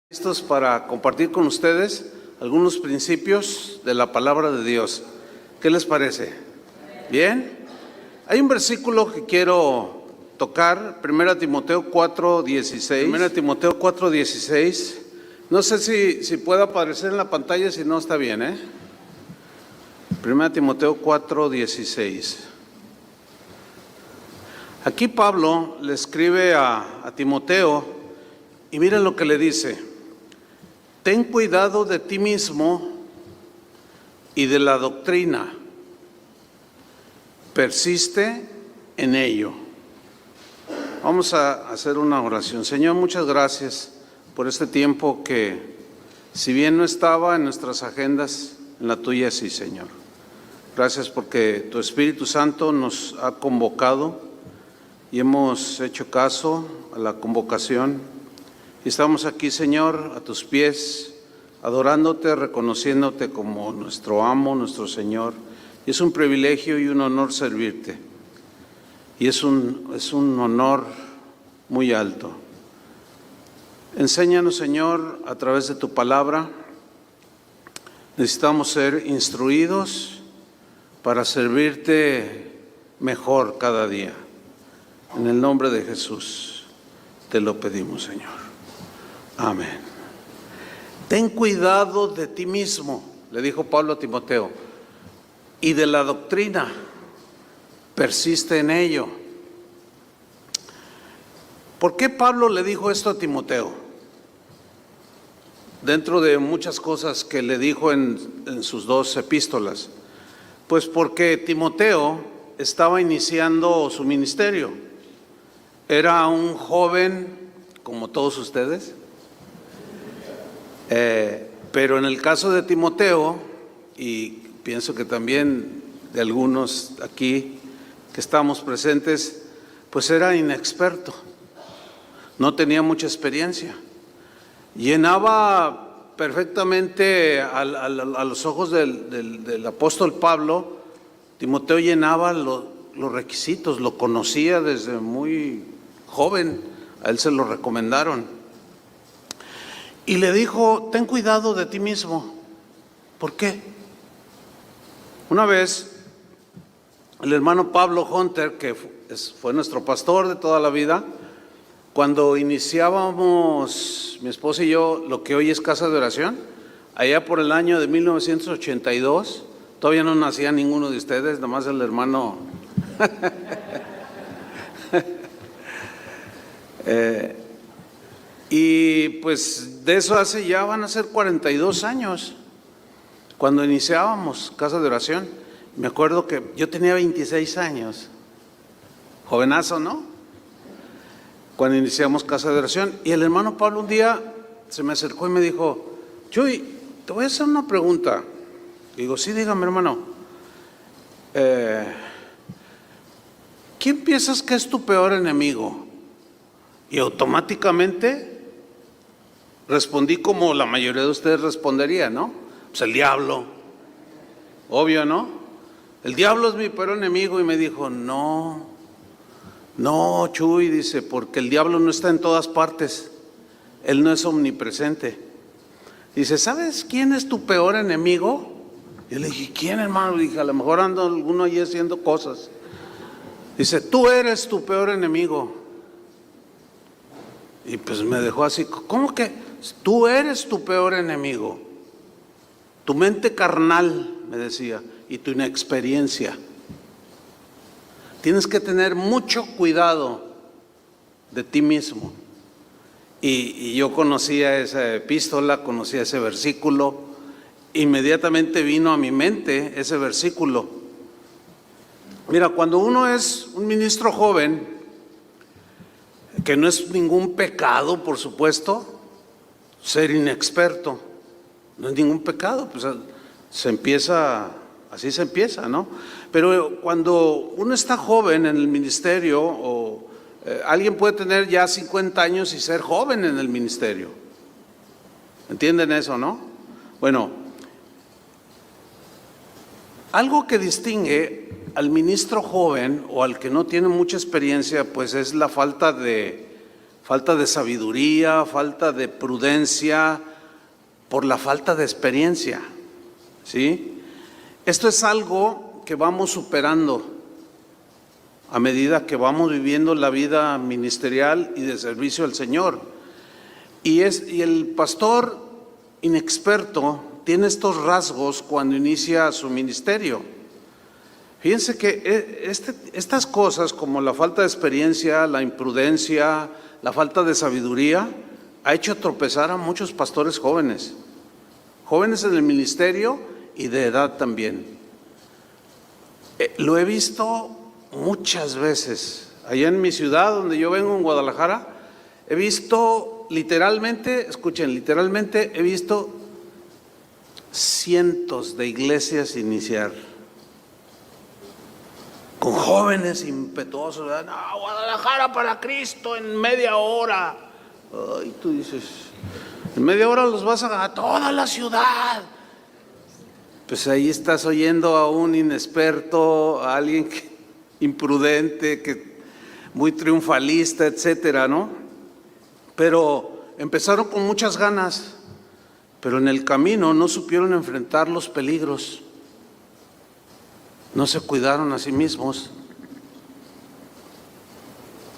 Listos para compartir con ustedes algunos principios de la palabra de Dios. ¿Qué les parece? ¿Bien? Hay un versículo que quiero tocar, 1 Timoteo 4:16. 1 Timoteo 4:16. No sé si puede aparecer en la pantalla, si no está bien, 1 Timoteo 4:16. Aquí Pablo le escribe a Timoteo y miren lo que le dice: ten cuidado de ti mismo y de la doctrina, persiste en ello. Vamos a hacer una oración. Señor, muchas gracias por este tiempo que, si bien no estaba en nuestras agendas, en la tuya sí, Señor. Gracias porque tu Espíritu Santo nos ha convocado y hemos hecho caso a la convocación. Y estamos aquí, Señor, a tus pies, adorándote, reconociéndote como nuestro amo, nuestro Señor. Y es un privilegio y un honor servirte. Y es un honor muy alto. Enséñanos, Señor, a través de tu palabra. Necesitamos ser instruidos para servirte mejor cada día. En el nombre de Jesús te lo pedimos, Señor. Amén. Ten cuidado de ti mismo, le dijo Pablo a Timoteo, y de la doctrina, persiste en ello. ¿Por qué Pablo le dijo esto a Timoteo? Dentro de muchas cosas que le dijo en sus dos epístolas. Pues porque Timoteo estaba iniciando su ministerio. Era un joven como todos ustedes. Pero en el caso de Timoteo, y pienso que también de algunos aquí que estamos presentes, pues era inexperto, no tenía mucha experiencia. Llenaba perfectamente a los ojos del apóstol Pablo. Timoteo llenaba los requisitos, lo conocía desde muy joven, a él se lo recomendaron. Y le dijo: ten cuidado de ti mismo. ¿Por qué? Una vez, el hermano Pablo Hunter, que fue nuestro pastor de toda la vida, cuando iniciábamos, mi esposa y yo, lo que hoy es Casa de Oración, allá por el año de 1982, todavía no nacía ninguno de ustedes, nomás el hermano. Y pues de eso ya van a ser 42 años, cuando iniciábamos Casa de Oración. Me acuerdo que yo tenía 26 años, jovenazo, ¿no? Cuando iniciamos Casa de Oración. Y el hermano Pablo un día se me acercó y me dijo: Chuy, te voy a hacer una pregunta. Digo: sí, dígame, hermano. ¿Quién piensas que es tu peor enemigo? Y automáticamente respondí como la mayoría de ustedes respondería, ¿no? Pues el diablo. Obvio, ¿no? El diablo es mi peor enemigo. Y me dijo: no, Chuy, dice, porque el diablo no está en todas partes. Él no es omnipresente. Dice: ¿sabes quién es tu peor enemigo? Yo le dije: ¿quién, hermano? Le dije: a lo mejor anda alguno ahí haciendo cosas. Dice: tú eres tu peor enemigo. Y pues me dejó así: ¿cómo que tú eres tu peor enemigo? Tu mente carnal, me decía, y tu inexperiencia. Tienes que tener mucho cuidado de ti mismo. Y yo conocía esa epístola, conocía ese versículo. Inmediatamente vino a mi mente ese versículo. Mira, cuando uno es un ministro joven, que no es ningún pecado, por supuesto, ser inexperto, no es ningún pecado, pues así se empieza, ¿no? Pero cuando uno está joven en el ministerio, alguien puede tener ya 50 años y ser joven en el ministerio. ¿Entienden eso, no? Bueno, algo que distingue al ministro joven o al que no tiene mucha experiencia, pues es la falta de falta de sabiduría, falta de prudencia, por la falta de experiencia, ¿sí? Esto es algo que vamos superando a medida que vamos viviendo la vida ministerial y de servicio al Señor. Y el pastor inexperto tiene estos rasgos cuando inicia su ministerio. Fíjense que estas cosas como la falta de experiencia, la imprudencia, la falta de sabiduría, ha hecho tropezar a muchos pastores jóvenes en el ministerio y de edad también. Lo he visto muchas veces. Allá en mi ciudad, donde yo vengo, en Guadalajara, he visto literalmente, escuchen, literalmente he visto cientos de iglesias iniciar con jóvenes impetuosos, ¿verdad? No, Guadalajara para Cristo en media hora. Ay, tú dices, en media hora los vas a ganar toda la ciudad. Pues ahí estás oyendo a un inexperto, a alguien imprudente, muy triunfalista, etcétera, ¿no? Pero empezaron con muchas ganas, pero en el camino no supieron enfrentar los peligros, no se cuidaron a sí mismos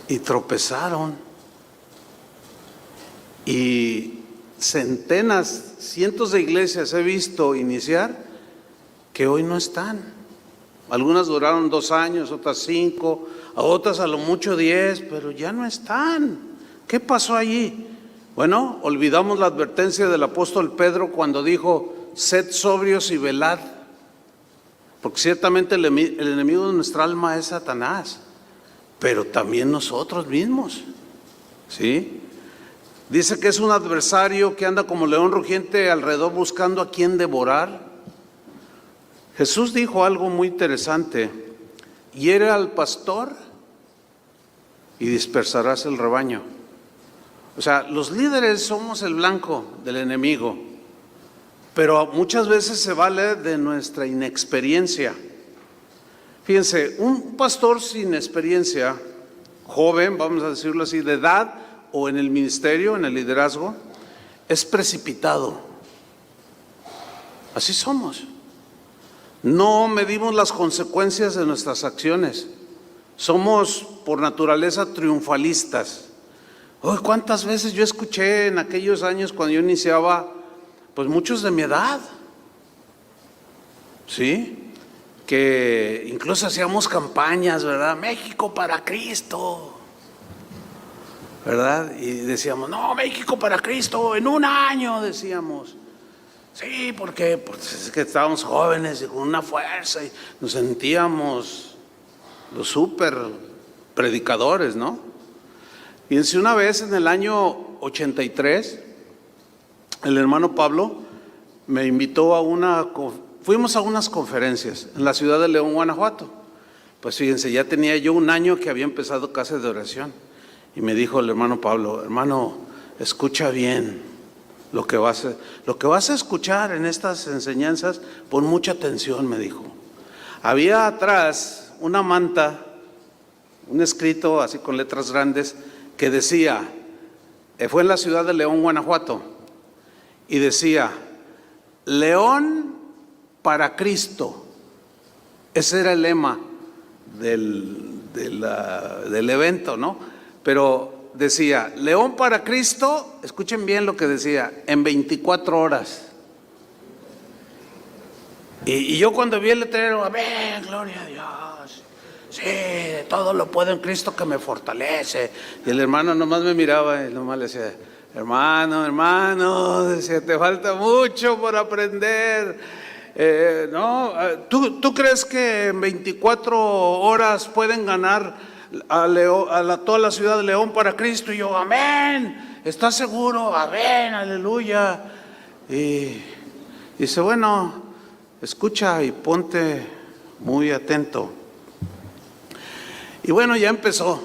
y tropezaron. Y centenas, cientos de iglesias he visto iniciar que hoy no están. Algunas duraron 2 años, otras 5, a otras a lo mucho 10, pero ya no están. ¿Qué pasó allí? Bueno, olvidamos la advertencia del apóstol Pedro cuando dijo: sed sobrios y velad, porque ciertamente el enemigo de nuestra alma es Satanás, pero también nosotros mismos, ¿sí? Dice que es un adversario que anda como león rugiente alrededor buscando a quien devorar. Jesús dijo algo muy interesante: hiere al pastor y dispersarás el rebaño. O sea, los líderes somos el blanco del enemigo, pero muchas veces se vale de nuestra inexperiencia. Fíjense, un pastor sin experiencia, joven, vamos a decirlo así, de edad o en el ministerio, en el liderazgo, es precipitado. Así somos. No medimos las consecuencias de nuestras acciones. Somos por naturaleza triunfalistas. ¿Cuántas veces yo escuché en aquellos años cuando yo iniciaba, pues muchos de mi edad, ¿sí? Que incluso hacíamos campañas, ¿verdad? México para Cristo, ¿verdad? Y decíamos, no, México para Cristo, en 1 año, decíamos. Sí, porque pues es que estábamos jóvenes y con una fuerza y nos sentíamos los súper predicadores, ¿no? Fíjense, una vez en el año 83, el hermano Pablo me invitó fuimos a unas conferencias en la ciudad de León, Guanajuato. Pues fíjense, ya tenía yo 1 año que había empezado casa de oración. Y me dijo el hermano Pablo: hermano, escucha bien lo que vas a escuchar en estas enseñanzas, pon mucha atención, me dijo. Había atrás una manta, un escrito así con letras grandes que decía, fue en la ciudad de León, Guanajuato, y decía: León para Cristo. Ese era el lema del evento, ¿no? Pero decía, León para Cristo, escuchen bien lo que decía, en 24 horas. Y yo cuando vi el letrero, amén, gloria a Dios, sí, todo lo puedo en Cristo que me fortalece. Y el hermano nomás me miraba y nomás le decía, hermano, decía, te falta mucho por aprender. No, ¿tú crees que en 24 horas pueden ganar toda la ciudad de León para Cristo? Y yo, amén, ¿estás seguro? Amén, aleluya. Y dice, bueno, escucha y ponte muy atento. Y bueno, ya empezó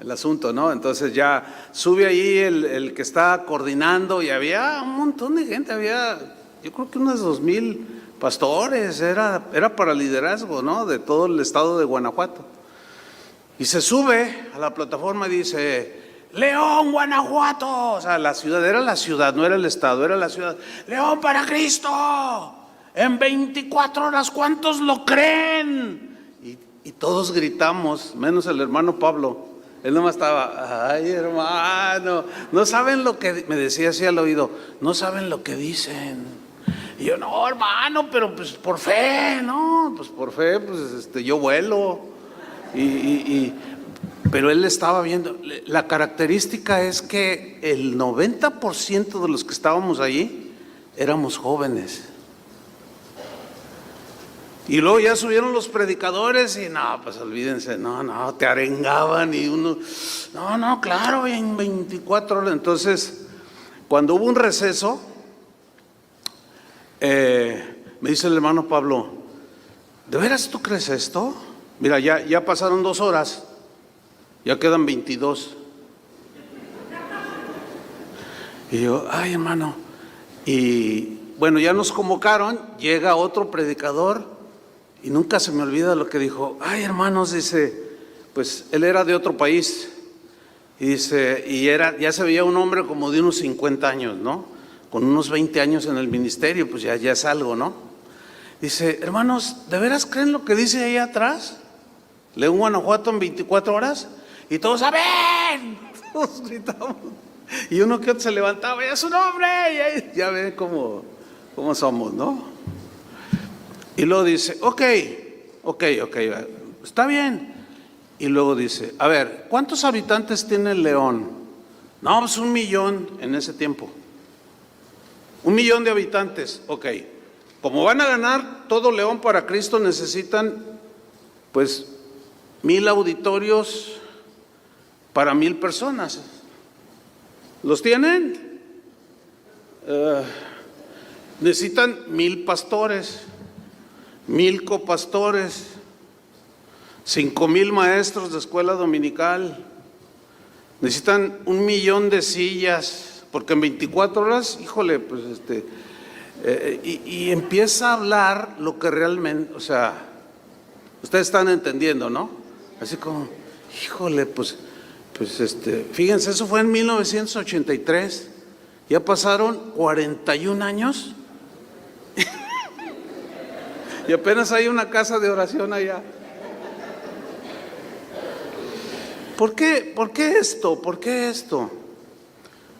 el asunto, ¿no? Entonces ya sube ahí el que está coordinando y había un montón de gente, yo creo que unos 2,000 pastores, era para liderazgo, ¿no? De todo el estado de Guanajuato. Y se sube a la plataforma y dice, León, Guanajuato. O sea, la ciudad era la ciudad, no era el estado, era la ciudad. León para Cristo. En 24 horas, ¿cuántos lo creen? Y todos gritamos, menos el hermano Pablo. Él nomás estaba, ay hermano, no saben lo que, me decía así al oído, no saben lo que dicen. Y yo, no hermano, pero pues por fe, no, pues por fe, pues yo vuelo. Pero él estaba viendo, la característica es que el 90% de los que estábamos allí éramos jóvenes. Y luego ya subieron los predicadores y no, pues olvídense, no, te arengaban y uno, no, claro, en 24 horas. Entonces, cuando hubo un receso, me dice el hermano Pablo, ¿de veras tú crees esto? Mira, ya pasaron 2 horas, ya quedan 22. Y yo, ay hermano, y bueno, ya nos convocaron, llega otro predicador. Y nunca se me olvida lo que dijo, ay hermanos, dice, pues él era de otro país, y dice, ya se veía un hombre como de unos 50 años, ¿no? Con unos 20 años en el ministerio, pues ya es algo, ¿no? Dice, hermanos, ¿de veras creen lo que dice ahí atrás? León, Guanajuato en 24 horas, y todos, ¡amén! Todos gritamos, y uno que otro se levantaba, ¡ya es su nombre! Y ahí, ya ven cómo somos, ¿no? Y luego dice, ok, está bien. Y luego dice, a ver, ¿cuántos habitantes tiene el León? No, pues 1 millón en ese tiempo. 1 millón de habitantes, ok. Como van a ganar todo León para Cristo, necesitan pues 1000 auditorios para 1000 personas. ¿Los tienen? Necesitan 1000 pastores, 1000 copastores, 5000 maestros de escuela dominical. Necesitan 1 millón de sillas, porque en 24 horas, híjole, pues y empieza a hablar lo que realmente, o sea, ustedes están entendiendo, ¿no? Así como, híjole, pues fíjense, eso fue en 1983, ya pasaron 41 años. Y apenas hay una casa de oración allá. ¿Por qué esto? ¿Por qué esto?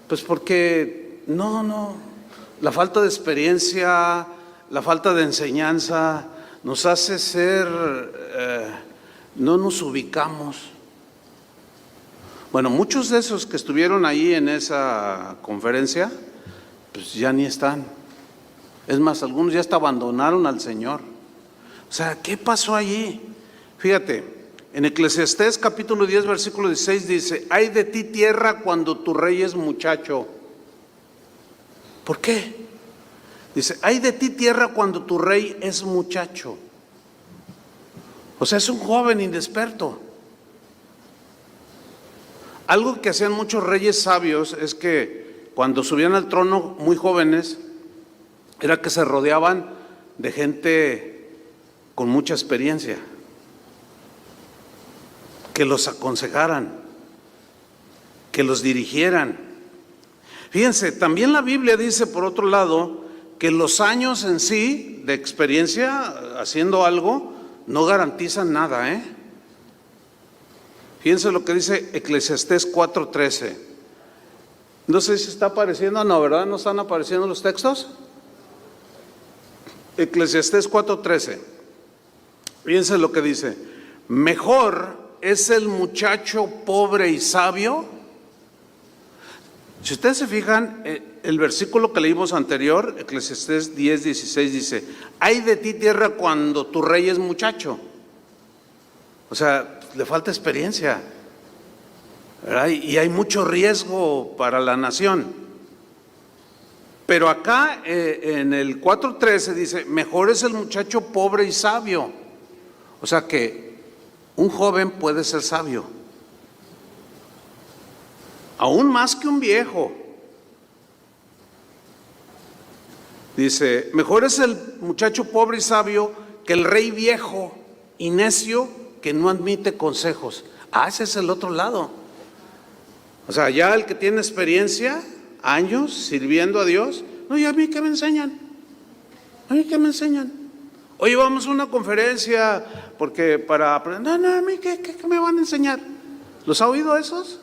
Pues porque la falta de experiencia, la falta de enseñanza nos hace ser, no nos ubicamos. Bueno, muchos de esos que estuvieron ahí en esa conferencia, pues ya ni están. Es más, algunos ya hasta abandonaron al Señor. O sea, ¿qué pasó allí? Fíjate, en Eclesiastés capítulo 10, versículo 16 dice, ay de ti tierra cuando tu rey es muchacho. ¿Por qué? Dice, ay de ti tierra cuando tu rey es muchacho. O sea, es un joven inexperto. Algo que hacían muchos reyes sabios es que cuando subían al trono muy jóvenes, era que se rodeaban de gente con mucha experiencia, que los aconsejaran, que los dirigieran. Fíjense, también la Biblia dice, por otro lado, que los años en sí de experiencia haciendo algo no garantizan nada, ¿eh? Fíjense lo que dice Eclesiastés 4:13. No sé si está apareciendo, no, ¿verdad? ¿No están apareciendo los textos? Eclesiastés 4:13. Fíjense lo que dice, mejor es el muchacho pobre y sabio. Si ustedes se fijan, el versículo que leímos anterior, Eclesiastés 10:16 dice, ay de ti tierra cuando tu rey es muchacho. O sea, le falta experiencia, ¿verdad? Y hay mucho riesgo para la nación. Pero acá en el 4:13 dice, mejor es el muchacho pobre y sabio. O sea que un joven puede ser sabio, aún más que un viejo. Dice, mejor es el muchacho pobre y sabio que el rey viejo y necio que no admite consejos. Ah, ese es el otro lado. O sea, ya el que tiene experiencia, años sirviendo a Dios, no, ¿y a mí qué me enseñan? ¿A mí qué me enseñan? Oye, vamos a una conferencia porque para aprender, no, a mí ¿qué me van a enseñar? ¿Los ha oído esos?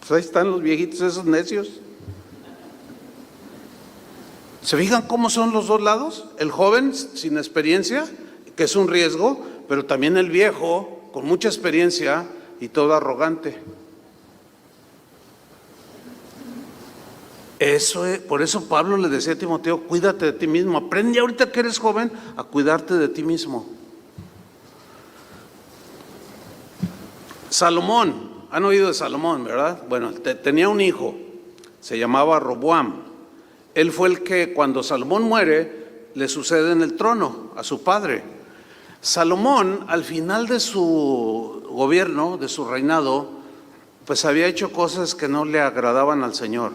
Pues ahí están los viejitos esos necios. ¿Se fijan cómo son los dos lados? El joven sin experiencia, que es un riesgo, pero también el viejo con mucha experiencia y todo arrogante. Por eso Pablo le decía a Timoteo, cuídate de ti mismo, aprende ahorita que eres joven a cuidarte de ti mismo. Salomón, han oído de Salomón, ¿verdad? Bueno, tenía un hijo, se llamaba Roboam. Él fue el que cuando Salomón muere, le sucede en el trono a su padre. Salomón, al final de su gobierno, de su reinado, pues había hecho cosas que no le agradaban al Señor.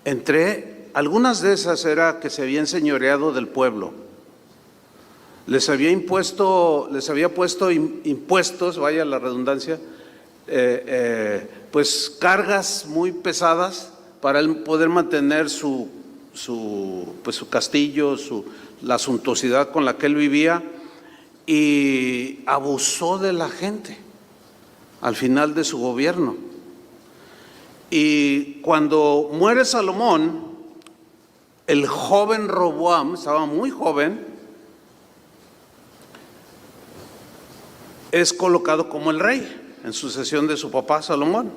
Entre algunas de esas era que se había enseñoreado del pueblo. Les había puesto impuestos, vaya la redundancia, pues cargas muy pesadas para él poder mantener su castillo, la suntuosidad con la que él vivía, y abusó de la gente al final de su gobierno. Y cuando muere Salomón, el joven Roboam, estaba muy joven, es colocado como el rey en sucesión de su papá Salomón.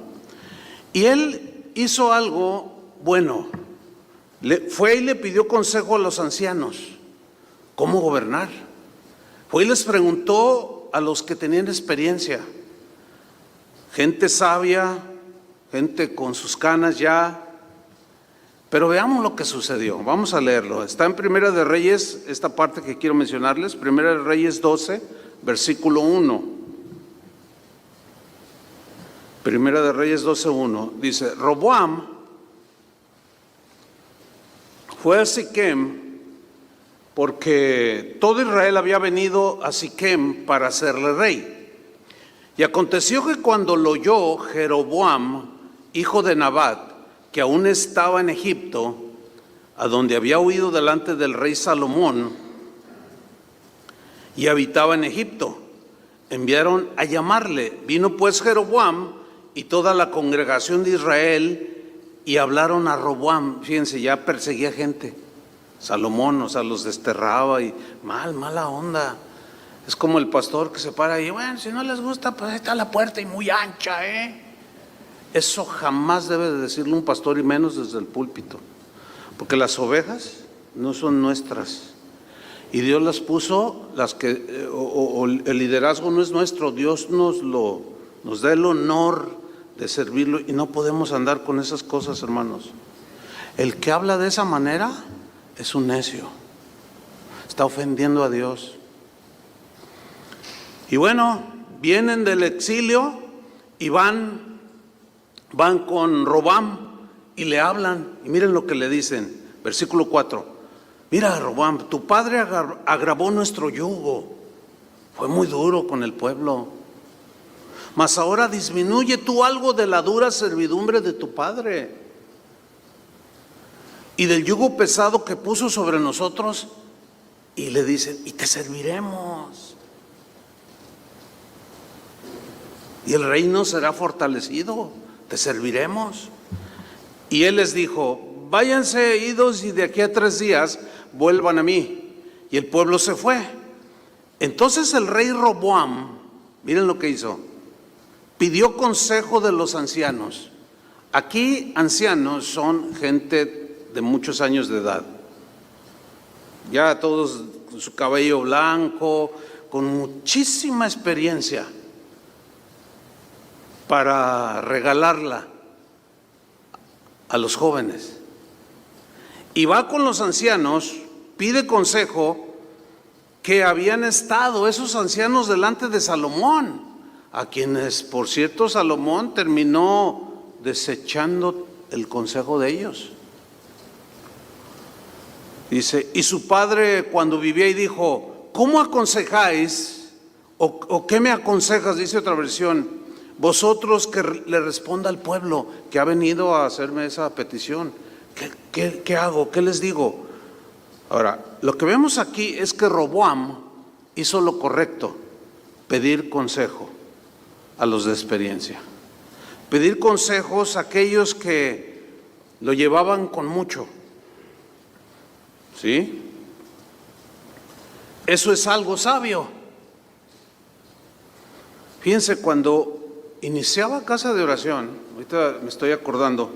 Y él hizo algo bueno. Fue y le pidió consejo a los ancianos, cómo gobernar. Fue y les preguntó a los que tenían experiencia, gente sabia, gente con sus canas ya. Pero veamos lo que sucedió, vamos a leerlo. Está en Primera de Reyes, esta parte que quiero mencionarles, Primera de Reyes 12, versículo 1. Primera de Reyes 12:1, dice, Roboam fue a Siquem porque todo Israel había venido a Siquem para hacerle rey. Y aconteció que cuando lo oyó Jeroboam, hijo de Nabat, que aún estaba en Egipto, a donde había huido delante del rey Salomón, y habitaba en Egipto, enviaron a llamarle. Vino pues Jeroboam y toda la congregación de Israel y hablaron a Roboam. Fíjense, ya perseguía gente. Salomón, o sea, los desterraba y mala onda. Es como el pastor que se para y, bueno, si no les gusta, pues ahí está la puerta y muy ancha, Eso jamás debe de decirle un pastor, y menos desde el púlpito, porque las ovejas no son nuestras. Y Dios las puso, el liderazgo no es nuestro, Dios nos da el honor de servirlo, y no podemos andar con esas cosas, hermanos. El que habla de esa manera es un necio, está ofendiendo a Dios. Y bueno, vienen del exilio y van con Roboam y le hablan, y miren lo que le dicen, versículo 4. Mira, Roboam, tu padre agravó nuestro yugo, fue muy duro con el pueblo, mas ahora disminuye tú algo de la dura servidumbre de tu padre y del yugo pesado que puso sobre nosotros. Y le dicen, y te serviremos, y el reino será fortalecido, te serviremos. Y él les dijo, váyanse idos y de aquí a 3 días vuelvan a mí. Y el pueblo se fue. Entonces el rey Roboam, miren lo que hizo, pidió consejo de los ancianos. Aquí ancianos son gente de muchos años de edad, ya todos con su cabello blanco, con muchísima experiencia para regalarla a los jóvenes. Y va con los ancianos, pide consejo, que habían estado esos ancianos delante de Salomón, a quienes, por cierto, Salomón terminó desechando el consejo de ellos. Dice, y su padre cuando vivía y dijo, ¿cómo aconsejáis? ¿O qué me aconsejas? Dice otra versión, Vosotros que le responda al pueblo que ha venido a hacerme esa petición. ¿Qué hago? ¿Qué les digo? Ahora, lo que vemos aquí es que Roboam hizo lo correcto, pedir consejo a los de experiencia. Pedir consejos a aquellos que lo llevaban con mucho. ¿Sí? Eso es algo sabio. Fíjense, cuando iniciaba Casa de Oración, ahorita me estoy acordando,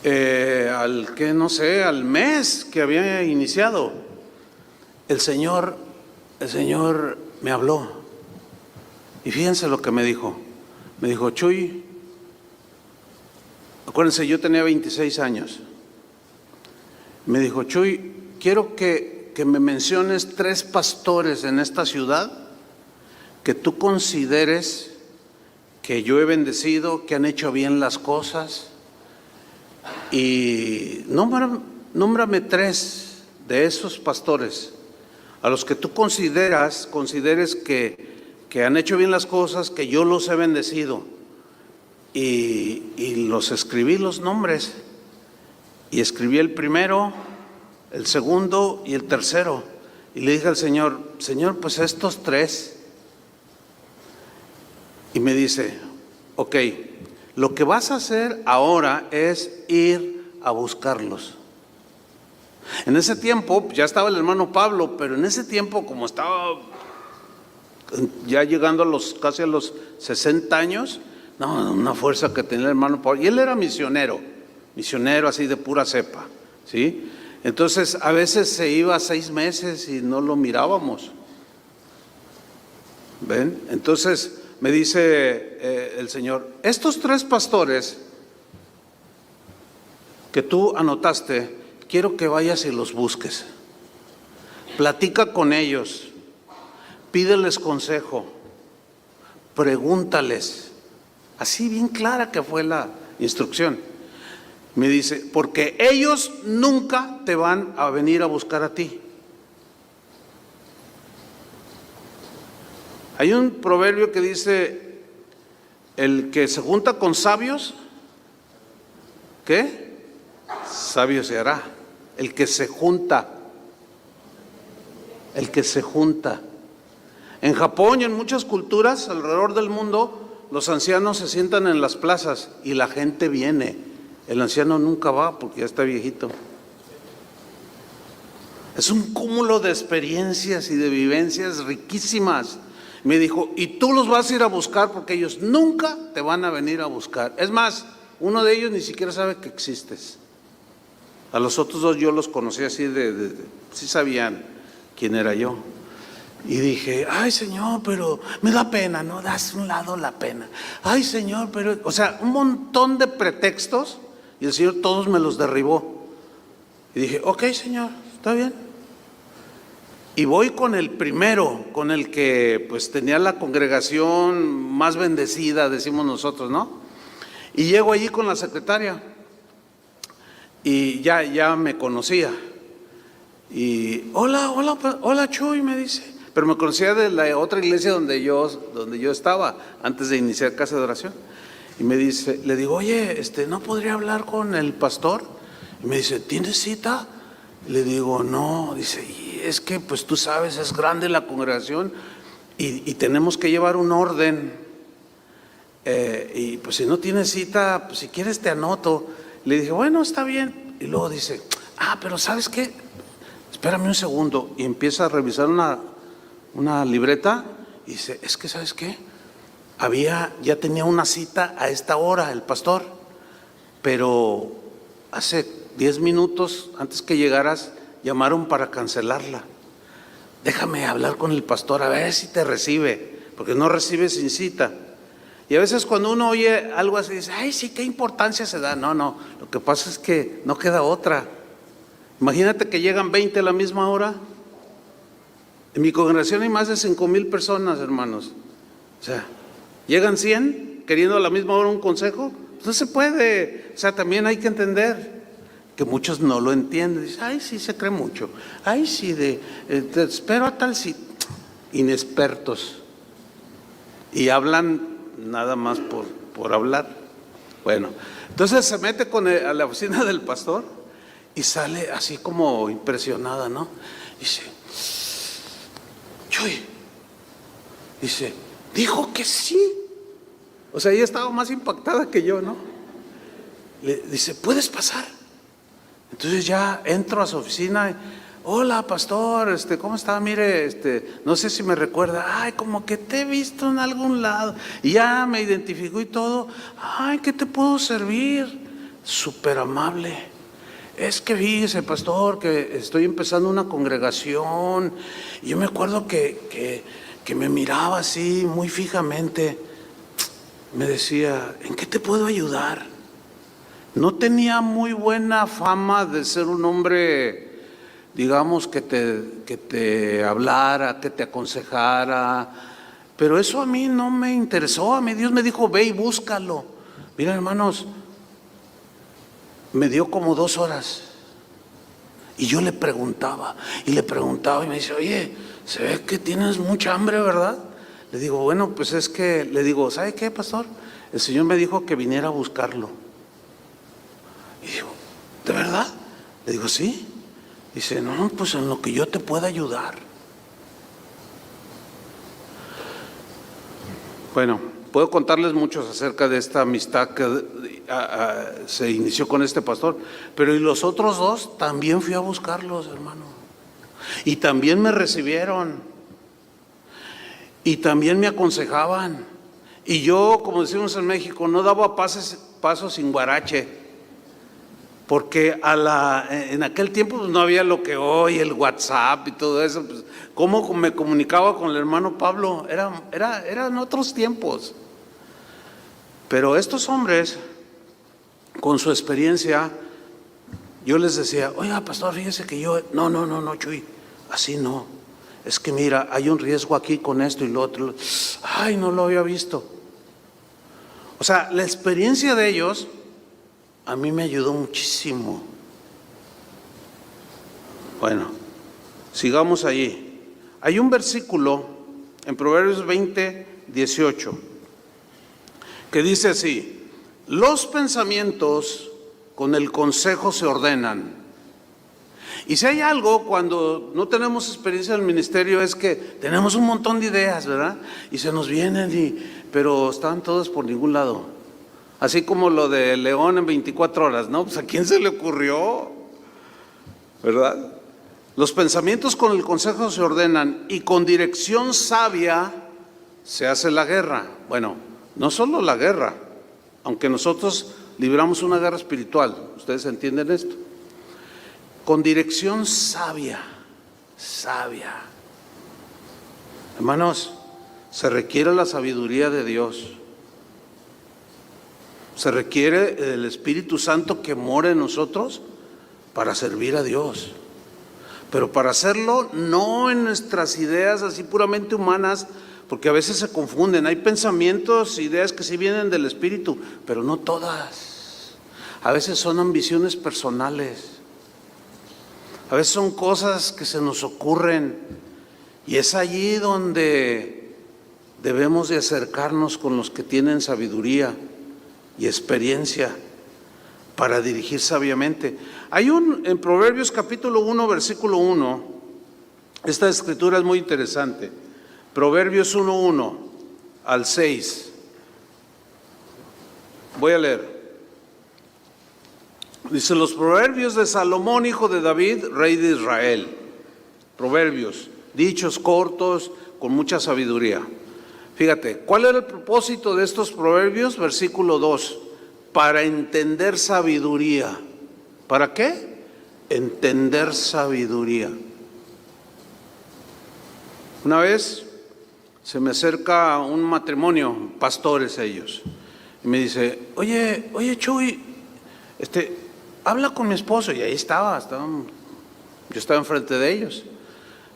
al mes que había iniciado, el Señor me habló. Y fíjense lo que me dijo. Me dijo: Chuy, acuérdense, yo tenía 26 años. Me dijo: Chuy, quiero que me menciones 3 pastores en esta ciudad que tú consideres que yo he bendecido, que han hecho bien las cosas, y nómbrame 3 de esos pastores a los que tú consideres que han hecho bien las cosas, que yo los he bendecido. Y los escribí los nombres, y escribí el primero, el segundo y el tercero, y le dije al Señor: Señor, pues estos 3. Y me dice: ok, lo que vas a hacer ahora es ir a buscarlos. En ese tiempo ya estaba el hermano Pablo, pero en ese tiempo, como estaba ya llegando casi a los 60 años, no, una fuerza que tenía el hermano Pablo, y él era misionero así de pura cepa, ¿sí? Entonces a veces se iba 6 meses y no lo mirábamos. ¿Ven? Entonces me dice el Señor: estos 3 pastores que tú anotaste, quiero que vayas y los busques. Platica con ellos, pídeles consejo, pregúntales. Así bien clara que fue la instrucción. Me dice: porque ellos nunca te van a venir a buscar a ti. Hay un proverbio que dice: el que se junta con sabios, ¿qué? Sabio se hará. El que se junta. En Japón y en muchas culturas alrededor del mundo, los ancianos se sientan en las plazas y la gente viene. El anciano nunca va porque ya está viejito. Es un cúmulo de experiencias y de vivencias riquísimas. Me dijo: y tú los vas a ir a buscar porque ellos nunca te van a venir a buscar. Es más, uno de ellos ni siquiera sabe que existes. A los otros 2 yo los conocí así sí sabían quién era yo. Y dije: ay, Señor, pero me da pena, ¿no? Das un lado la pena. Ay, Señor, pero... O sea, un montón de pretextos, y el Señor todos me los derribó. Y dije: ok, Señor, está bien. Y voy con el primero, con el que pues tenía la congregación más bendecida, decimos nosotros, ¿no? Y llego allí con la secretaria, y ya me conocía. Y hola Chuy, me dice. Pero me conocía de la otra iglesia donde yo estaba antes de iniciar Casa de Oración. Y me dice, le digo: oye, ¿no podría hablar con el pastor? Y me dice: ¿tienes cita? Le digo: no. Dice: y es que pues tú sabes, es grande la congregación y tenemos que llevar un orden, y pues si no tienes cita, pues si quieres te anoto. Le dije: bueno, está bien. Y luego dice: pero ¿sabes qué? Espérame un segundo. Y empieza a revisar una libreta y dice: es que ¿sabes qué? Ya tenía una cita a esta hora el pastor, pero hace 10 minutos antes que llegaras llamaron para cancelarla. Déjame hablar con el pastor a ver si te recibe, porque no recibe sin cita. Y a veces cuando uno oye algo así dice: ay, sí, qué importancia se da. No, lo que pasa es que no queda otra. Imagínate que llegan 20 a la misma hora. En mi congregación hay más de 5,000 personas, hermanos. O sea, llegan 100 queriendo a la misma hora un consejo. No se puede. O sea, también hay que entender que muchos no lo entienden. Dicen: ay, sí, se cree mucho. Ay, sí, te espero a tal sitio. Inexpertos. y hablan nada más por hablar. Bueno, entonces se mete a la oficina del pastor y sale así como impresionada, ¿no? Dice, Chuy, dice, dijo que sí. O sea, ella estaba más impactada que yo, ¿no? Le dice, ¿puedes pasar? Entonces ya entro a su oficina. Hola, pastor, ¿cómo está? Mire, no sé si me recuerda. Ay, como que te he visto en algún lado. Y ya me identificó y todo. Ay, ¿qué te puedo servir? Súper amable. Es que fíjese, pastor, que estoy empezando una congregación. Y yo me acuerdo que me miraba así muy fijamente. Me decía, ¿en qué te puedo ayudar? No tenía muy buena fama de ser un hombre, digamos, que te hablara, que te aconsejara, pero eso a mí no me interesó. A mí Dios me dijo, ve y búscalo. Miren, hermanos, me dio como 2 horas y yo le preguntaba y me dice, oye, se ve que tienes mucha hambre, ¿verdad? Le digo, bueno, pues es que, le digo, ¿sabe qué, pastor? El Señor me dijo que viniera a buscarlo. Y digo, ¿de verdad? Le digo, sí. Dice, no, pues en lo que yo te pueda ayudar. Bueno, puedo contarles muchos acerca de esta amistad que se inició con este pastor, pero y los otros 2 también fui a buscarlos, hermano. Y también me recibieron. Y también me aconsejaban. Y yo, como decimos en México, no daba pasos sin guarache. Porque en aquel tiempo pues, no había lo que hoy, el WhatsApp y todo eso. Pues, ¿cómo me comunicaba con el hermano Pablo? Eran otros tiempos. Pero estos hombres, con su experiencia, yo les decía, oiga, pastor, fíjese que yo, no, Chuy, así no. Es que mira, hay un riesgo aquí con esto y lo otro. Ay, no lo había visto. O sea, la experiencia de ellos a mí me ayudó muchísimo. Bueno, sigamos allí. Hay un versículo en Proverbios 20:18 que dice así: los pensamientos con el consejo se ordenan. Y si hay algo cuando no tenemos experiencia en el ministerio es que tenemos un montón de ideas, ¿verdad? Y se nos vienen, pero están todas por ningún lado. Así como lo de León en 24 horas, ¿no? Pues ¿a quién se le ocurrió? ¿Verdad? Los pensamientos con el consejo se ordenan y con dirección sabia se hace la guerra. Bueno, no solo la guerra, aunque nosotros libramos una guerra espiritual. ¿Ustedes entienden esto? Con dirección sabia. Hermanos, se requiere la sabiduría de Dios. Se requiere el Espíritu Santo que mora en nosotros para servir a Dios. Pero para hacerlo no en nuestras ideas así puramente humanas, porque a veces se confunden. Hay pensamientos, ideas que sí vienen del Espíritu, pero no todas. A veces son ambiciones personales. A veces son cosas que se nos ocurren. Y es allí donde debemos de acercarnos con los que tienen sabiduría y experiencia para dirigir sabiamente. Hay en Proverbios capítulo 1, versículo 1, esta escritura es muy interesante. Proverbios 1 al 6. Voy a leer. Dice: los proverbios de Salomón, hijo de David, rey de Israel. Proverbios, dichos cortos, con mucha sabiduría. Fíjate, ¿cuál era el propósito de estos proverbios? Versículo 2, para entender sabiduría. ¿Para qué? Entender sabiduría. Una vez se me acerca un matrimonio, pastores ellos, y me dice, oye Chuy, habla con mi esposo. Y ahí yo estaba enfrente de ellos.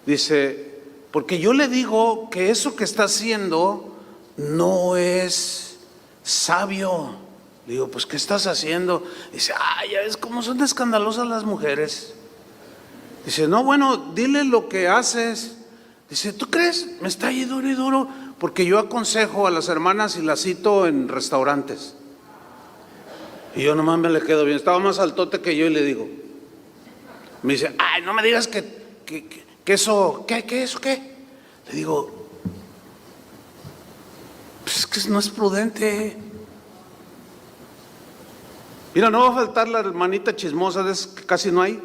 Dice, porque yo le digo que eso que está haciendo no es sabio. Le digo, pues ¿qué estás haciendo? Dice, ya ves cómo son escandalosas las mujeres. Dice, no, bueno, dile lo que haces. Dice, ¿tú crees? Me está ahí duro y duro. porque yo aconsejo a las hermanas y las cito en restaurantes. Y yo nomás me le quedo bien. Estaba más altote que yo y le digo. Me dice, ay, no me digas que eso, ¿qué? Le digo, pues es que no es prudente. Mira, no va a faltar la hermanita chismosa de esas que casi no hay,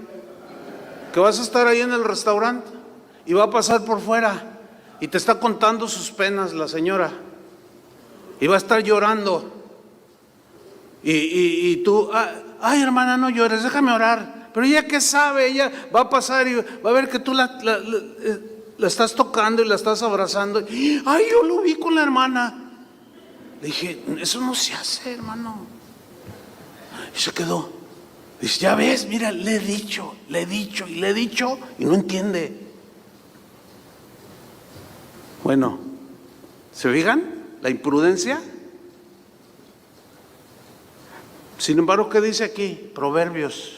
que vas a estar ahí en el restaurante y va a pasar por fuera y te está contando sus penas la señora y va a estar llorando y tú, ay hermana, no llores, déjame orar. Pero ella, ¿qué sabe? Ella va a pasar y va a ver que tú la estás tocando y la estás abrazando. Ay, yo lo vi con la hermana. Le dije, eso no se hace, hermano. Y se quedó. Dice, ya ves, mira, le he dicho y no entiende. Bueno, ¿se fijan la imprudencia? Sin embargo, ¿qué dice aquí? Proverbios.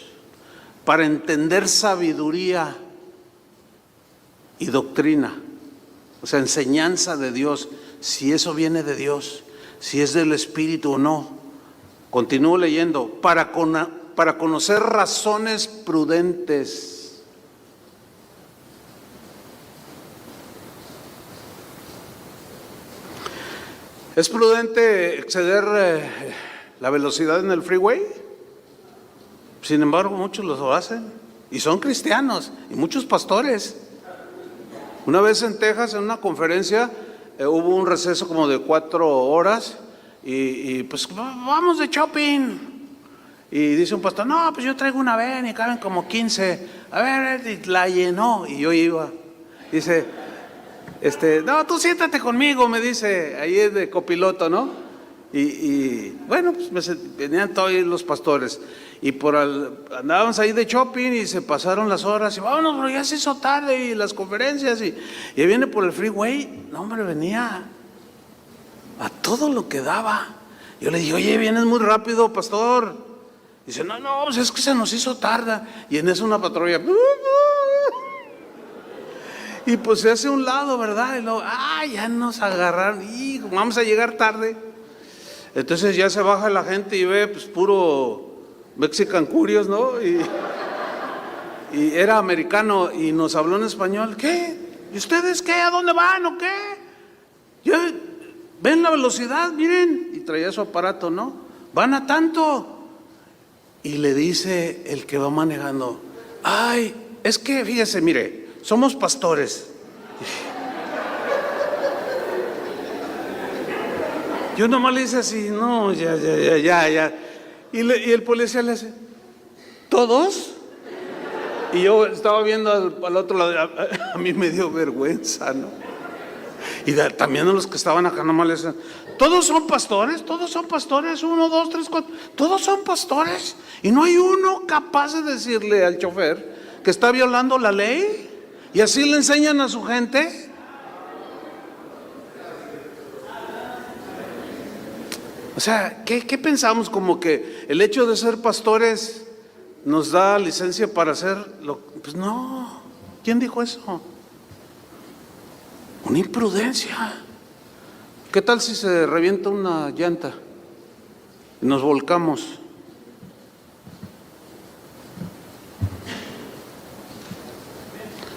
Para entender sabiduría y doctrina, o sea, enseñanza de Dios, si eso viene de Dios, si es del Espíritu o no. Continúo leyendo, para conocer razones prudentes. ¿Es prudente exceder la velocidad en el freeway? Sin embargo, muchos lo hacen y son cristianos y muchos pastores. Una vez en Texas, en una conferencia, hubo un receso como de 4 horas y pues vamos de shopping. Y dice un pastor, no, pues yo traigo una van y caben como 15. A ver, y la llenó y yo iba. Dice, no, tú siéntate conmigo, me dice, ahí es de copiloto, ¿no? Y bueno, pues venían todos los pastores. Y andábamos ahí de shopping y se pasaron las horas y vámonos, pero ya se hizo tarde y las conferencias y viene por el freeway. No, hombre, venía a todo lo que daba. Yo le dije, oye, vienes muy rápido, pastor. Dice, no, pues es que se nos hizo tarde. Y en eso una patrulla. Y pues se hace a un lado, ¿verdad? Y luego, ya nos agarraron y vamos a llegar tarde. Entonces ya se baja la gente y ve pues puro Mexican Curious, ¿no? Y era americano y nos habló en español. ¿Qué? ¿Y ustedes qué? ¿A dónde van o qué? ¿Ven la velocidad? Miren. Y traía su aparato, ¿no? Van a tanto. Y le dice el que va manejando, ay, es que fíjese, mire, somos pastores. Yo nomás le hice así, no, ya. Y el policía le hace, ¿todos? Y yo estaba viendo al otro lado, a mí me dio vergüenza, ¿no? Y también a los que estaban acá nomás le decían, ¿todos son pastores? 1, 2, 3, 4, todos son pastores. Y no hay uno capaz de decirle al chofer que está violando la ley. Y así le enseñan a su gente. O sea, ¿qué pensamos? Como que el hecho de ser pastores nos da licencia para hacerlo. Pues no, ¿quién dijo eso? Una imprudencia. ¿Qué tal si se revienta una llanta y nos volcamos?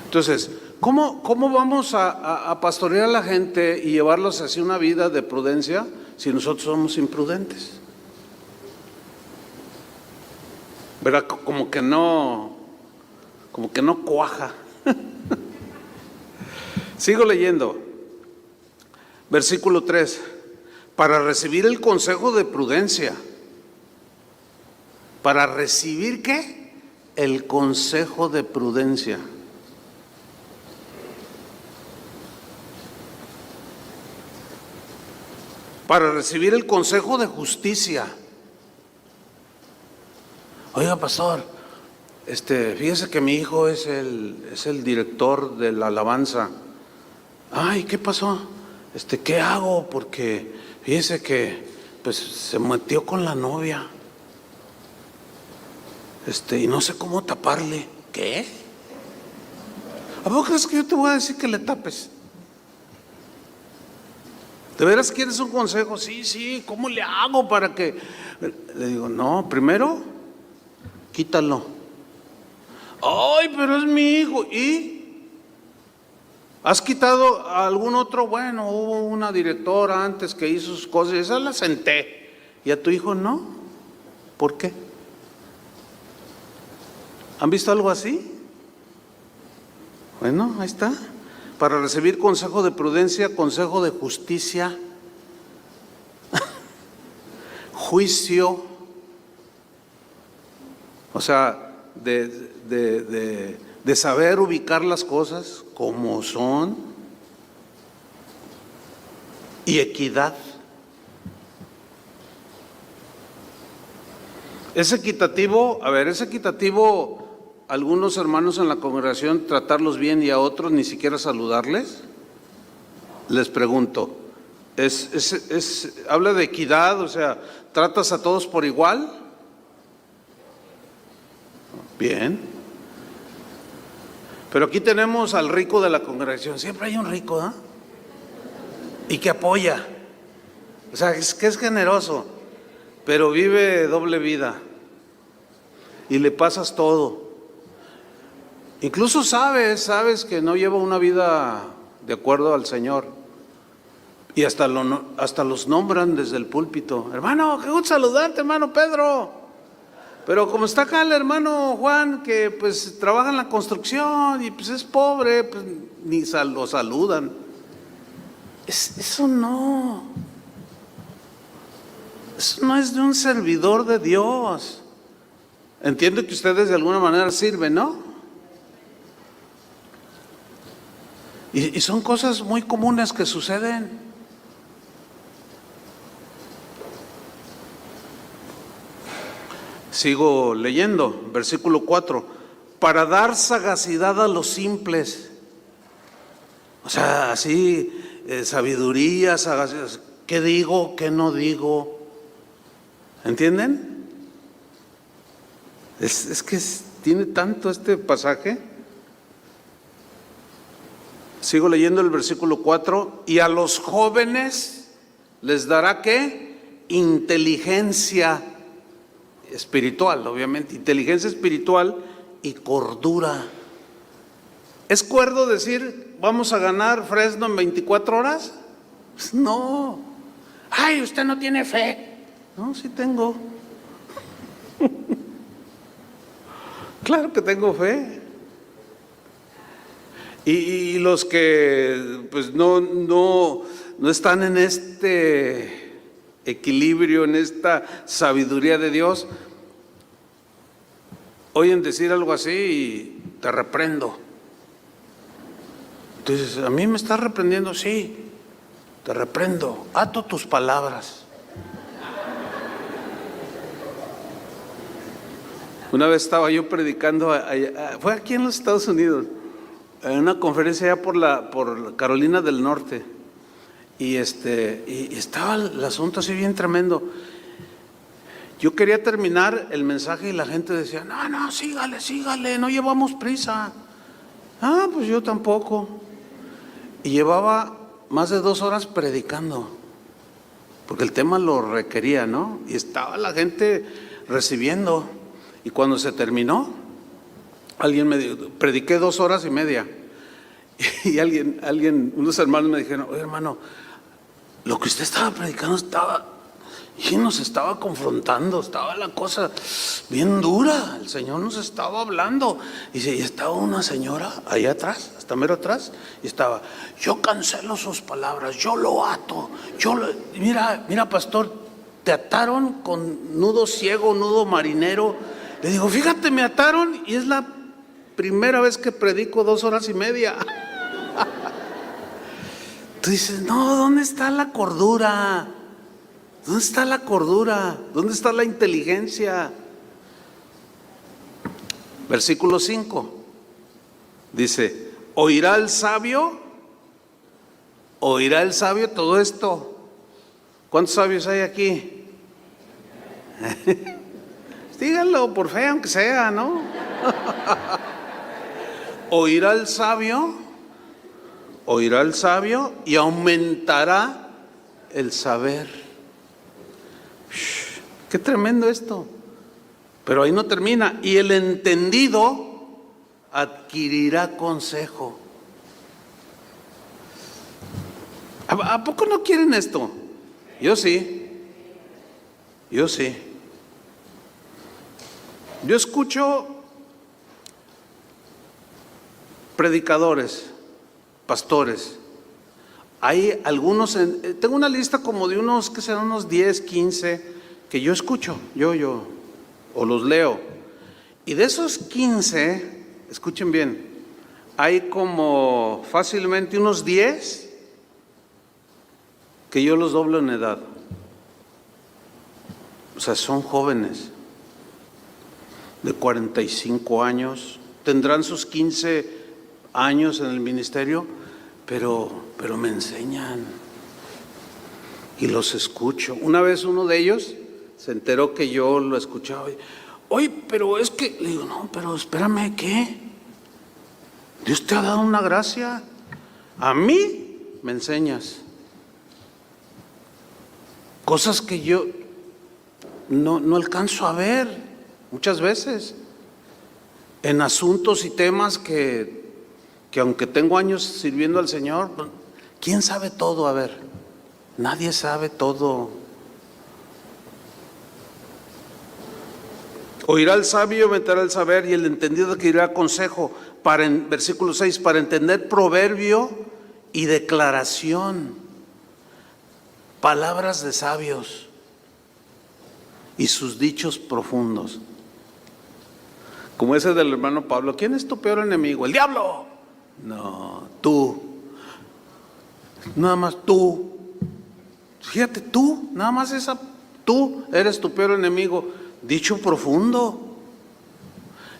Entonces, ¿cómo vamos a pastorear a la gente y llevarlos hacia una vida de prudencia si nosotros somos imprudentes? ¿Verdad? Como que no cuaja. Sigo leyendo. Versículo 3. Para recibir el consejo de prudencia. ¿Para recibir qué? El consejo de prudencia. Para recibir el consejo de justicia. Oiga, pastor, fíjese que mi hijo es el director de la alabanza. Ay, ¿qué pasó? ¿Qué hago? Porque fíjese que pues se metió con la novia. Y no sé cómo taparle. ¿Qué? ¿A poco crees que yo te voy a decir que le tapes? ¿De veras quieres un consejo? Sí, sí, ¿cómo le hago para que...? Le digo, no, primero, quítalo. Ay, pero es mi hijo. ¿Y? ¿Has quitado a algún otro? Bueno, hubo una directora antes que hizo sus cosas y esa la senté. ¿Y a tu hijo no? ¿Por qué? ¿Han visto algo así? Bueno, ahí está. Para recibir consejo de prudencia, consejo de justicia, juicio, o sea, de saber ubicar las cosas como son, y equidad. Es equitativo, es equitativo. Algunos hermanos en la congregación tratarlos bien y a otros ni siquiera saludarles. Les pregunto, habla de equidad, o sea, ¿tratas a todos por igual? Bien. Pero aquí tenemos al rico de la congregación. Siempre hay un rico, ¿eh? Y que apoya. O sea, es que es generoso, pero vive doble vida. Y le pasas todo. Incluso sabes que no lleva una vida de acuerdo al Señor. Y hasta los nombran desde el púlpito. Hermano, qué gusto saludarte, hermano Pedro. Pero como está acá el hermano Juan, que pues trabaja en la construcción y pues es pobre, pues ni lo saludan. Eso no es de un servidor de Dios. Entiendo que ustedes de alguna manera sirven, ¿no? Y son cosas muy comunes que suceden. Sigo leyendo, versículo 4. Para dar sagacidad a los simples. O sea, así, sabiduría, sagacidad. ¿Qué digo? ¿Qué no digo? ¿Entienden? Es que tiene tanto este pasaje. Sigo leyendo el versículo 4. Y a los jóvenes les dará ¿qué? Inteligencia espiritual, obviamente. Inteligencia espiritual y cordura. ¿Es cuerdo decir vamos a ganar Fresno en 24 horas? Pues no. Ay, usted no tiene fe. No, sí tengo. Claro que tengo fe. Y los que pues no están en este equilibrio, en esta sabiduría de Dios, oyen decir algo así y te reprendo. Entonces, ¿a mí me estás reprendiendo? Sí, te reprendo, ato tus palabras. Una vez estaba yo predicando, fue aquí en los Estados Unidos, en una conferencia allá por Carolina del Norte, y estaba el asunto así bien tremendo. Yo quería terminar el mensaje y la gente decía, no, sígale, no llevamos prisa. Pues yo tampoco. Y llevaba más de 2 horas predicando, porque el tema lo requería, ¿no? Y estaba la gente recibiendo. Y cuando se terminó, alguien me dijo, prediqué 2 horas y media. Y unos hermanos me dijeron, oye hermano, lo que usted estaba predicando nos estaba confrontando, estaba la cosa bien dura, el Señor nos estaba hablando. Y estaba una señora allá atrás, hasta mero atrás, y estaba, yo cancelo sus palabras, yo lo ato, mira pastor, te ataron con nudo ciego, nudo marinero. Le digo, fíjate, me ataron y es la primera vez que predico 2 horas y media. Tú dices, no, ¿dónde está la cordura? ¿Dónde está la cordura? ¿Dónde está la inteligencia? Versículo 5 dice, ¿oirá el sabio todo esto? ¿Cuántos sabios hay aquí? Díganlo por fe, aunque sea, ¿no? Oirá el sabio y aumentará el saber. Qué tremendo esto. Pero ahí no termina. Y el entendido adquirirá consejo. ¿A poco no quieren esto? Yo sí. Yo sí. Yo escucho predicadores, pastores. Hay algunos, tengo una lista como de unos, que serán unos 10, 15, que yo escucho, o los leo. Y de esos 15, escuchen bien, hay como fácilmente unos 10 que yo los doblo en edad. O sea, son jóvenes de 45 años, tendrán sus 15 años en el ministerio, pero me enseñan y los escucho. Una vez uno de ellos se enteró que yo lo escuchaba. Oye, pero es que, le digo, no, pero espérame, ¿qué? Dios te ha dado una gracia. A mí me enseñas cosas que yo no alcanzo a ver muchas veces en asuntos y temas que aunque tengo años sirviendo al Señor, ¿quién sabe todo? A ver, nadie sabe todo. Oirá el sabio, meterá el saber, y el entendido adquirirá consejo. Versículo 6, para entender proverbio y declaración, palabras de sabios y sus dichos profundos. Como ese del hermano Pablo, ¿quién es tu peor enemigo? ¡El diablo! No, tú. Nada más tú. Fíjate, tú, nada más tú eres tu peor enemigo. Dicho profundo.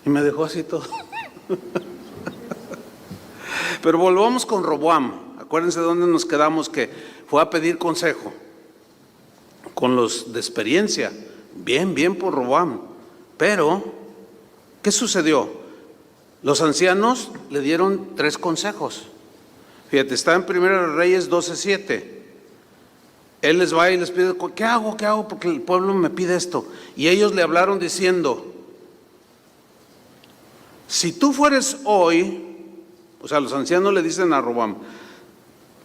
Y me dejó así todo. Pero volvamos con Roboam. Acuérdense de dónde nos quedamos, que fue a pedir consejo con los de experiencia. Bien por Roboam. Pero, ¿qué sucedió? Los ancianos le dieron 3 consejos. Fíjate, está en 1 Reyes 12:7. Él les va y les pide, ¿qué hago? Porque el pueblo me pide esto. Y ellos le hablaron diciendo, si tú fueres hoy, o sea, los ancianos le dicen a Roboam,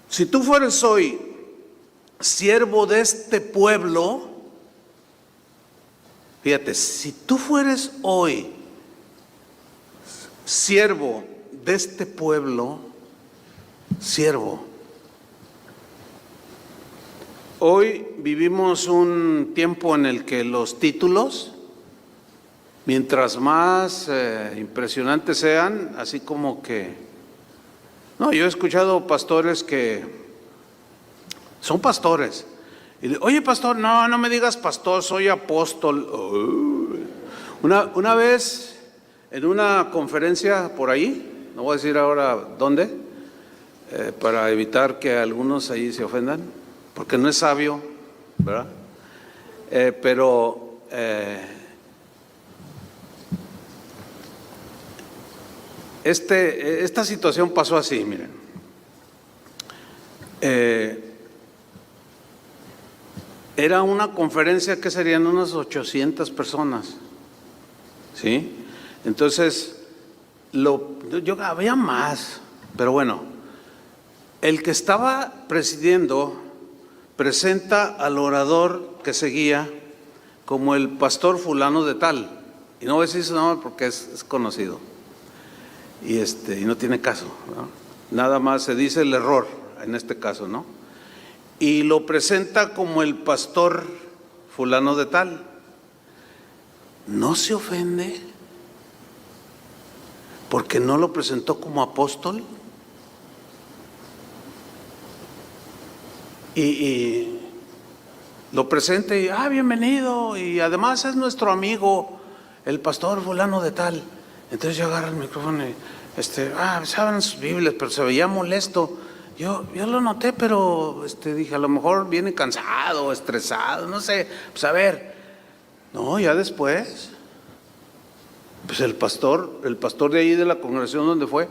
si tú fueres hoy siervo de este pueblo, fíjate, si tú fueres hoy siervo de este pueblo, siervo. Hoy vivimos un tiempo en el que los títulos, mientras más impresionantes sean, así como que, no, yo he escuchado pastores que son pastores, y oye pastor, no me digas pastor, soy apóstol. Una vez en una conferencia por ahí, no voy a decir ahora dónde, para evitar que algunos ahí se ofendan, porque no es sabio, ¿verdad? Pero esta situación pasó así, miren. Era una conferencia que serían unas 800 personas, ¿sí? Entonces, yo había más, pero bueno, el que estaba presidiendo presenta al orador que seguía como el pastor fulano de tal, y no voy a decir su nombre porque es conocido, y no tiene caso, ¿no? Nada más se dice el error en este caso, ¿no? Y lo presenta como el pastor fulano de tal. No se ofende porque no lo presentó como apóstol. Y lo presenta y, bienvenido, y además es nuestro amigo, el pastor fulano de tal. Entonces yo agarro el micrófono y, saben sus Biblias, pero se veía molesto. Yo lo noté, pero dije, a lo mejor viene cansado, estresado, no sé, pues a ver. No, ya después, pues el pastor de ahí de la congregación donde fue,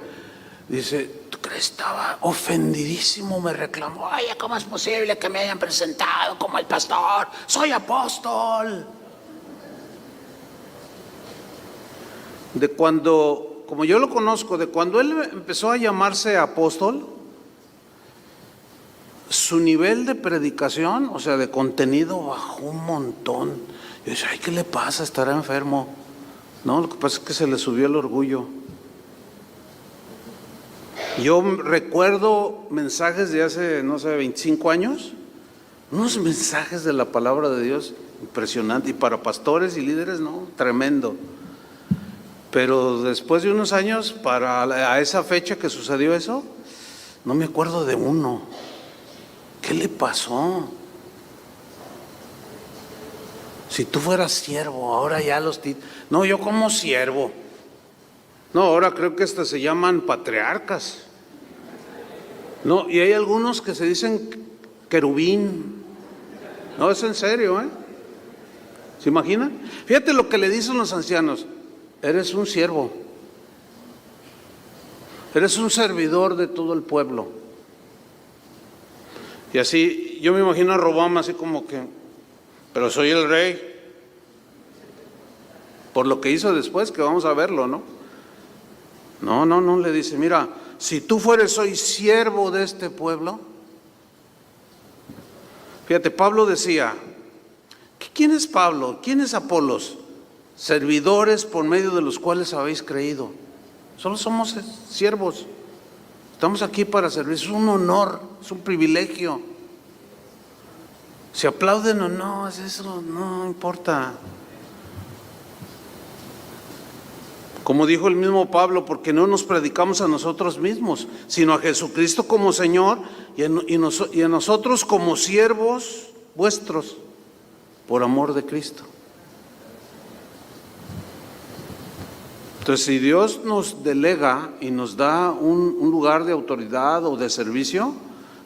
dice, crees? Estaba ofendidísimo, me reclamó. Ay, ¿cómo es posible que me hayan presentado como el pastor? Soy apóstol. De cuando, como yo lo conozco, de cuando él empezó a llamarse apóstol, su nivel de predicación, o sea, de contenido, bajó un montón. Yo decía, ay, ¿qué le pasa? ¿Estará enfermo? No, lo que pasa es que se le subió el orgullo. Yo recuerdo mensajes de hace, no sé, 25 años, unos mensajes de la palabra de Dios impresionantes, y para pastores y líderes, no, tremendo. Pero después de unos años, a esa fecha que sucedió eso, no me acuerdo de uno. ¿Qué le pasó? Si tú fueras siervo, ahora ya no, yo como siervo. No, ahora creo que hasta se llaman patriarcas. No, y hay algunos que se dicen querubín. No, es en serio, ¿eh? ¿Se imaginan? Fíjate lo que le dicen los ancianos. Eres un siervo. Eres un servidor de todo el pueblo. Y así, yo me imagino a Robam así como que, pero soy el rey. Por lo que hizo después, que vamos a verlo, ¿no? No, le dice, mira, si tú fueres hoy siervo de este pueblo. Fíjate, Pablo decía, ¿quién es Pablo? ¿Quién es Apolos? Servidores por medio de los cuales habéis creído. Solo somos siervos. Estamos aquí para servir. Es un honor, es un privilegio. Si aplauden o no, eso no importa. Como dijo el mismo Pablo, porque no nos predicamos a nosotros mismos, sino a Jesucristo como Señor y a nosotros como siervos vuestros, por amor de Cristo. Entonces, si Dios nos delega y nos da un lugar de autoridad o de servicio,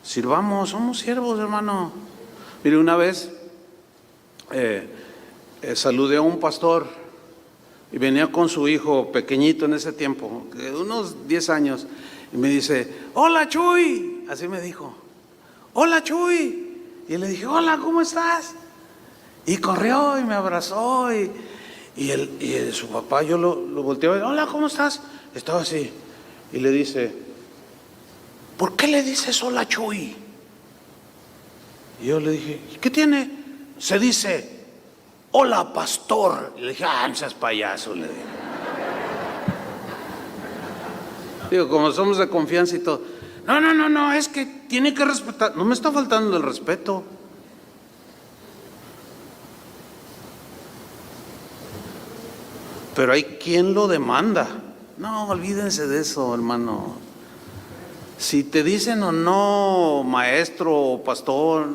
sirvamos, somos siervos, hermano. Mire, una vez saludé a un pastor y venía con su hijo pequeñito en ese tiempo, de unos 10 años, y me dice, hola Chuy, así me dijo, hola Chuy, y le dije, hola, ¿cómo estás? Y corrió y me abrazó y su papá, yo lo volteé, hola, ¿cómo estás? Estaba así, y le dice, ¿por qué le dices hola Chuy? Y yo le dije, ¿qué tiene? Se dice, hola pastor. Y le dije, no seas payaso, le dije. Digo, como somos de confianza y todo. No, es que tiene que respetar. No me está faltando el respeto. Pero hay quien lo demanda. No, olvídense de eso, hermano. Si te dicen o no maestro o pastor,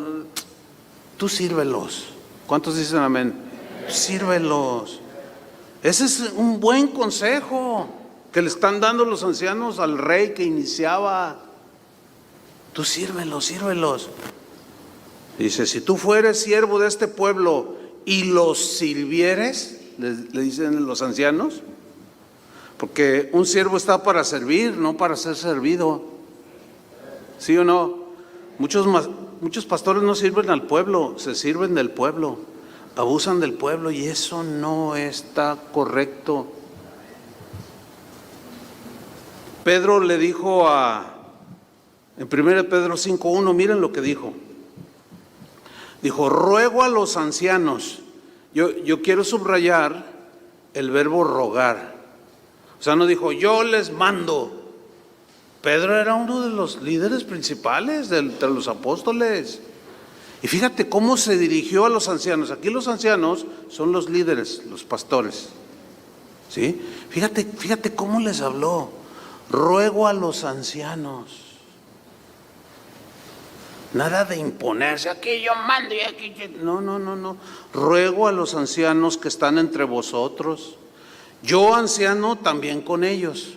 tú sírvelos. ¿Cuántos dicen amén? Sírvelos. Ese es un buen consejo que le están dando los ancianos al rey que iniciaba. Tú sírvelos. Dice, si tú fueres siervo de este pueblo y los sirvieres, le dicen los ancianos, porque un siervo está para servir, no para ser servido. ¿Sí o no? Muchos pastores no sirven al pueblo, se sirven del pueblo, abusan del pueblo y eso no está correcto. Pedro le dijo en 1 Pedro 5:1, miren lo que dijo. Dijo, ruego a los ancianos. Yo quiero subrayar el verbo rogar. O sea, no dijo, yo les mando. Pedro era uno de los líderes principales de los apóstoles. Y fíjate cómo se dirigió a los ancianos. Aquí los ancianos son los líderes, los pastores. ¿Sí? Fíjate cómo les habló. Ruego a los ancianos. Nada de imponerse, aquí yo mando y aquí yo... No. Ruego a los ancianos que están entre vosotros. Yo, anciano, también con ellos.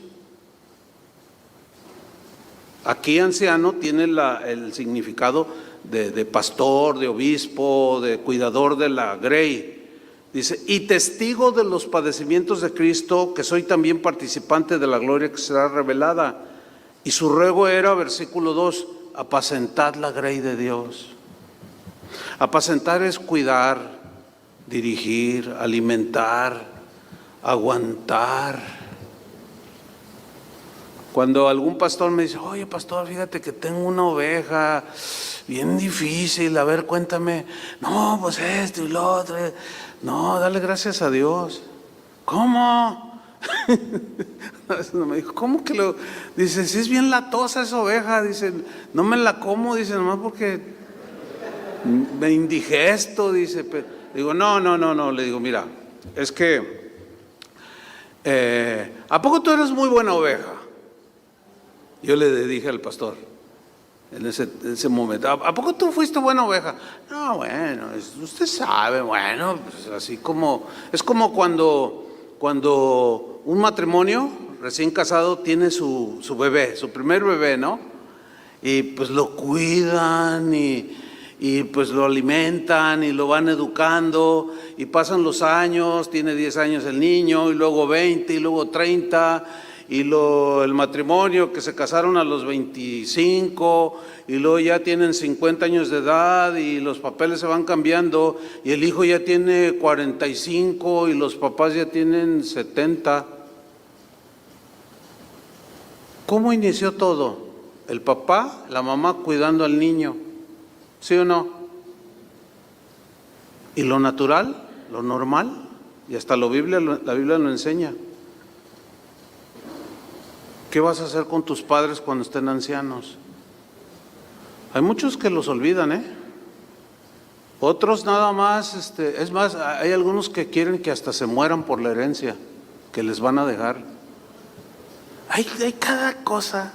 Aquí anciano tiene el significado de pastor, de obispo, de cuidador de la grey. Dice, y testigo de los padecimientos de Cristo, que soy también participante de la gloria que será revelada. Y su ruego era, versículo 2, apacentad la grey de Dios. Apacentar es cuidar, dirigir, alimentar, aguantar. Cuando algún pastor me dice, oye pastor, fíjate que tengo una oveja bien difícil, a ver, cuéntame. No, pues esto y lo otro. No, dale gracias a Dios. ¿Cómo? Me dijo, ¿cómo que lo? Dice, si es bien latosa esa oveja. Dice, no me la como, dice, nomás porque me indigesto, dice. Digo, no, le digo, mira, es que, ¿a poco tú eres muy buena oveja? Yo le dije al pastor en ese momento, ¿a poco tú fuiste buena oveja? No, bueno, usted sabe, bueno, pues así como, es como cuando un matrimonio recién casado tiene su bebé, su primer bebé, ¿no? Y pues lo cuidan y pues lo alimentan y lo van educando y pasan los años, tiene 10 años el niño y luego 20 y luego 30 y el matrimonio que se casaron a los 25 y luego ya tienen 50 años de edad y los papeles se van cambiando y el hijo ya tiene 45 y los papás ya tienen 70. ¿Cómo inició todo? El papá, la mamá cuidando al niño, ¿sí o no? Y lo natural, lo normal, y hasta la Biblia lo enseña. ¿Qué vas a hacer con tus padres cuando estén ancianos? Hay muchos que los olvidan, Otros nada más, es más, hay algunos que quieren que hasta se mueran por la herencia que les van a dejar. Hay cada cosa.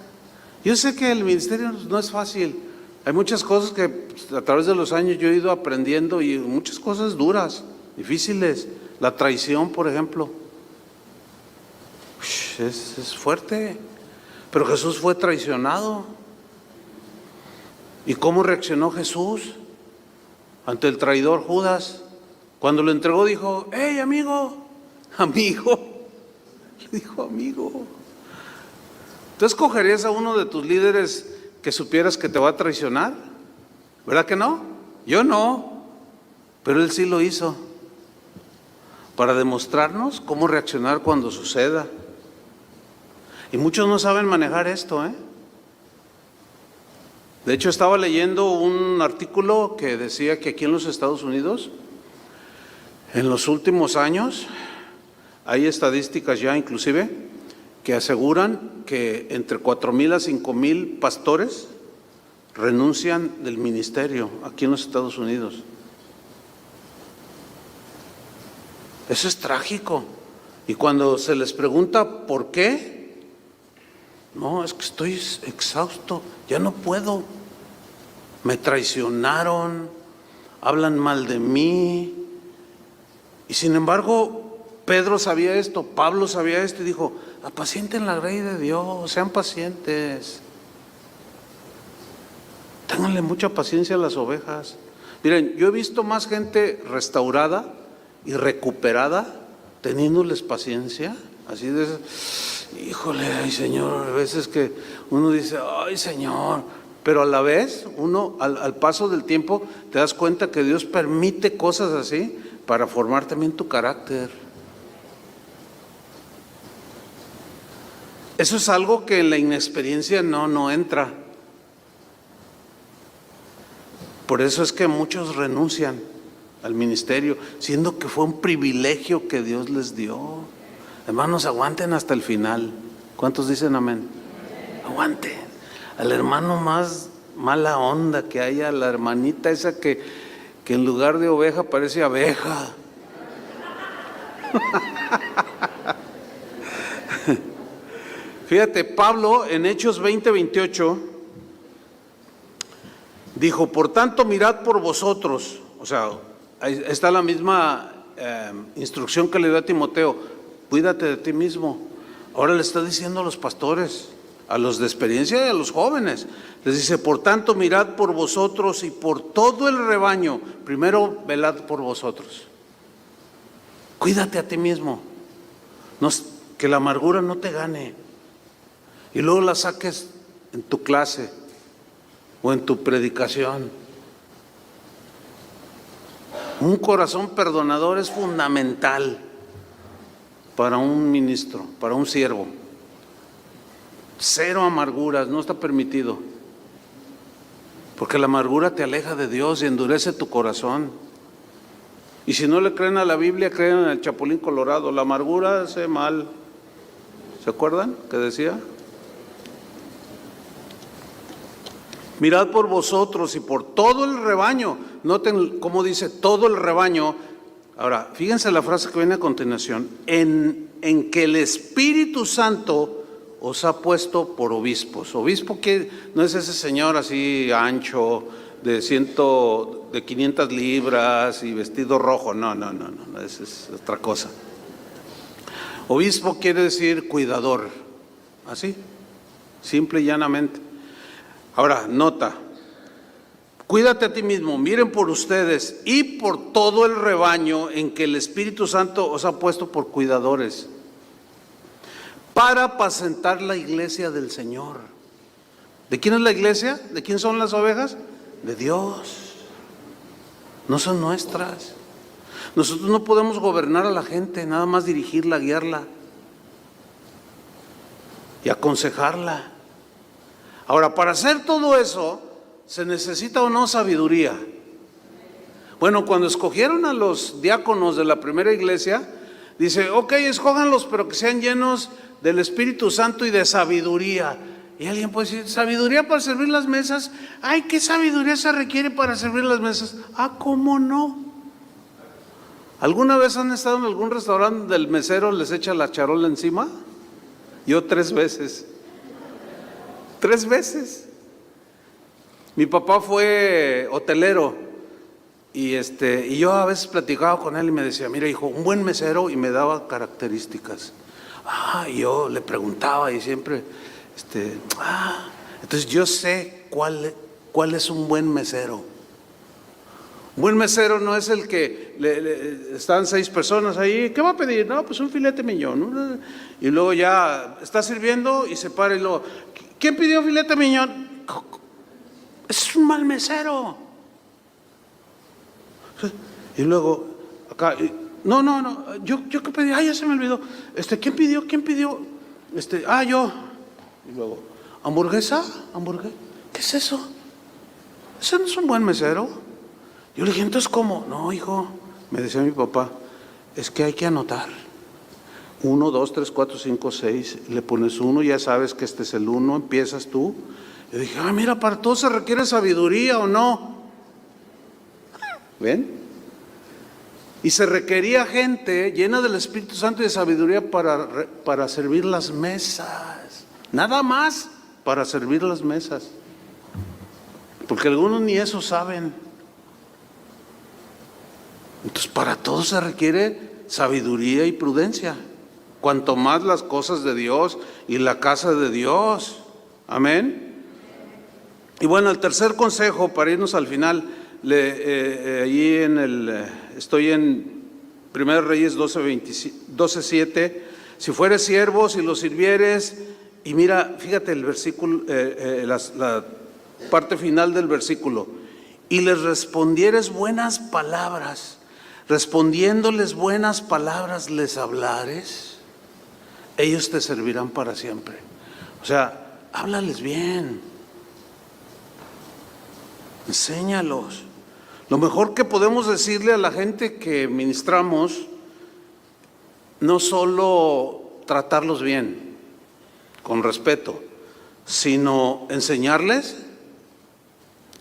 Yo sé que el ministerio no es fácil. Hay muchas cosas que pues, a través de los años yo he ido aprendiendo y muchas cosas duras, difíciles. La traición, por ejemplo. Es fuerte, pero Jesús fue traicionado. ¿Y cómo reaccionó Jesús ante el traidor Judas? Cuando lo entregó dijo, hey amigo, le dijo amigo. ¿Tú escogerías a uno de tus líderes que supieras que te va a traicionar? ¿Verdad que no? Yo no, pero él sí lo hizo, para demostrarnos cómo reaccionar cuando suceda. Y muchos no saben manejar esto, De hecho, estaba leyendo un artículo que decía que aquí en los Estados Unidos, en los últimos años, hay estadísticas ya inclusive que aseguran que entre 4,000 a 5,000 pastores renuncian del ministerio aquí en los Estados Unidos. Eso es trágico. Y cuando se les pregunta por qué, no, es que estoy exhausto, ya no puedo. Me traicionaron, hablan mal de mí. Y sin embargo, Pedro sabía esto, Pablo sabía esto y dijo, apacienten la grey de Dios, sean pacientes. Ténganle mucha paciencia a las ovejas. Miren, yo he visto más gente restaurada y recuperada teniéndoles paciencia, así de, híjole, ay Señor, a veces que uno dice, ay Señor, pero a la vez uno al paso del tiempo te das cuenta que Dios permite cosas así para formar también tu carácter. Eso es algo que en la inexperiencia no entra. Por eso es que muchos renuncian al ministerio, siendo que fue un privilegio que Dios les dio. Hermanos, aguanten hasta el final. ¿Cuántos dicen amén? Aguanten. Al hermano más mala onda que haya, la hermanita esa que en lugar de oveja parece abeja. Fíjate, Pablo en Hechos 20:28 dijo, por tanto mirad por vosotros, o sea, ahí está la misma instrucción que le dio a Timoteo, cuídate de ti mismo. Ahora le está diciendo a los pastores, a los de experiencia y a los jóvenes, les dice, por tanto mirad por vosotros y por todo el rebaño, primero velad por vosotros, cuídate a ti mismo, no, que la amargura no te gane y luego la saques en tu clase o en tu predicación. Un corazón perdonador es fundamental para un ministro, para un siervo. Cero amarguras, no está permitido. Porque la amargura te aleja de Dios y endurece tu corazón. Y si no le creen a la Biblia, creen en el Chapulín Colorado. La amargura hace mal. ¿Se acuerdan que decía? Mirad por vosotros y por todo el rebaño. Noten cómo dice todo el rebaño. Ahora, fíjense la frase que viene a continuación. En que el Espíritu Santo os ha puesto por obispos. Obispo que no es ese señor así ancho, de 500 libras y vestido rojo. No, esa es otra cosa. Obispo quiere decir cuidador. Así, simple y llanamente. Ahora, nota, cuídate a ti mismo, miren por ustedes y por todo el rebaño en que el Espíritu Santo os ha puesto por cuidadores, para apacentar la iglesia del Señor. ¿De quién es la iglesia? ¿De quién son las ovejas? De Dios. No son nuestras. Nosotros no podemos gobernar a la gente, nada más dirigirla, guiarla y aconsejarla. Ahora, para hacer todo eso, ¿se necesita o no sabiduría? Bueno, cuando escogieron a los diáconos de la primera iglesia, dice, ok, escójanlos, pero que sean llenos del Espíritu Santo y de sabiduría. Y alguien puede decir, ¿sabiduría para servir las mesas? Ay, ¿qué sabiduría se requiere para servir las mesas? Ah, ¿cómo no? ¿Alguna vez han estado en algún restaurante donde el mesero les echa la charola encima? Yo 3 veces. 3 veces. Mi papá fue hotelero y yo a veces platicaba con él y me decía, mira hijo, un buen mesero, y me daba características. Y yo le preguntaba y siempre, entonces yo sé cuál es un buen mesero. Un buen mesero no es el que están 6 personas ahí, ¿qué va a pedir? No, pues un filete miñón, ¿no? Y luego ya está sirviendo y se para y luego, ¿quién pidió filete miñón? Es un mal mesero. Y luego, acá, no, yo qué pedí, ya se me olvidó. ¿Quién pidió? Yo. Y luego, ¿hamburguesa? ¿Qué es eso? Ese no es un buen mesero. Yo le dije, entonces, ¿cómo? No, hijo, me decía mi papá, es que hay que anotar. 1, 2, 3, 4, 5, 6, le pones 1, ya sabes que este es el 1, empiezas tú. Yo dije, mira, para todo se requiere sabiduría, ¿o no? ¿Ven? Y se requería gente llena del Espíritu Santo y de sabiduría para servir las mesas. Nada más para servir las mesas. Porque algunos ni eso saben. Entonces, para todo se requiere sabiduría y prudencia. Cuanto más las cosas de Dios y la casa de Dios. Amén. Y bueno, el tercer consejo para irnos al final, estoy en 1 Reyes 12:7. Si fueres siervos y los sirvieres, y mira, fíjate el versículo, la parte final del versículo, y les respondieres buenas palabras, respondiéndoles buenas palabras les hablares, ellos te servirán para siempre. O sea, háblales bien, enséñalos. Lo mejor que podemos decirle a la gente que ministramos, no solo tratarlos bien, con respeto, sino enseñarles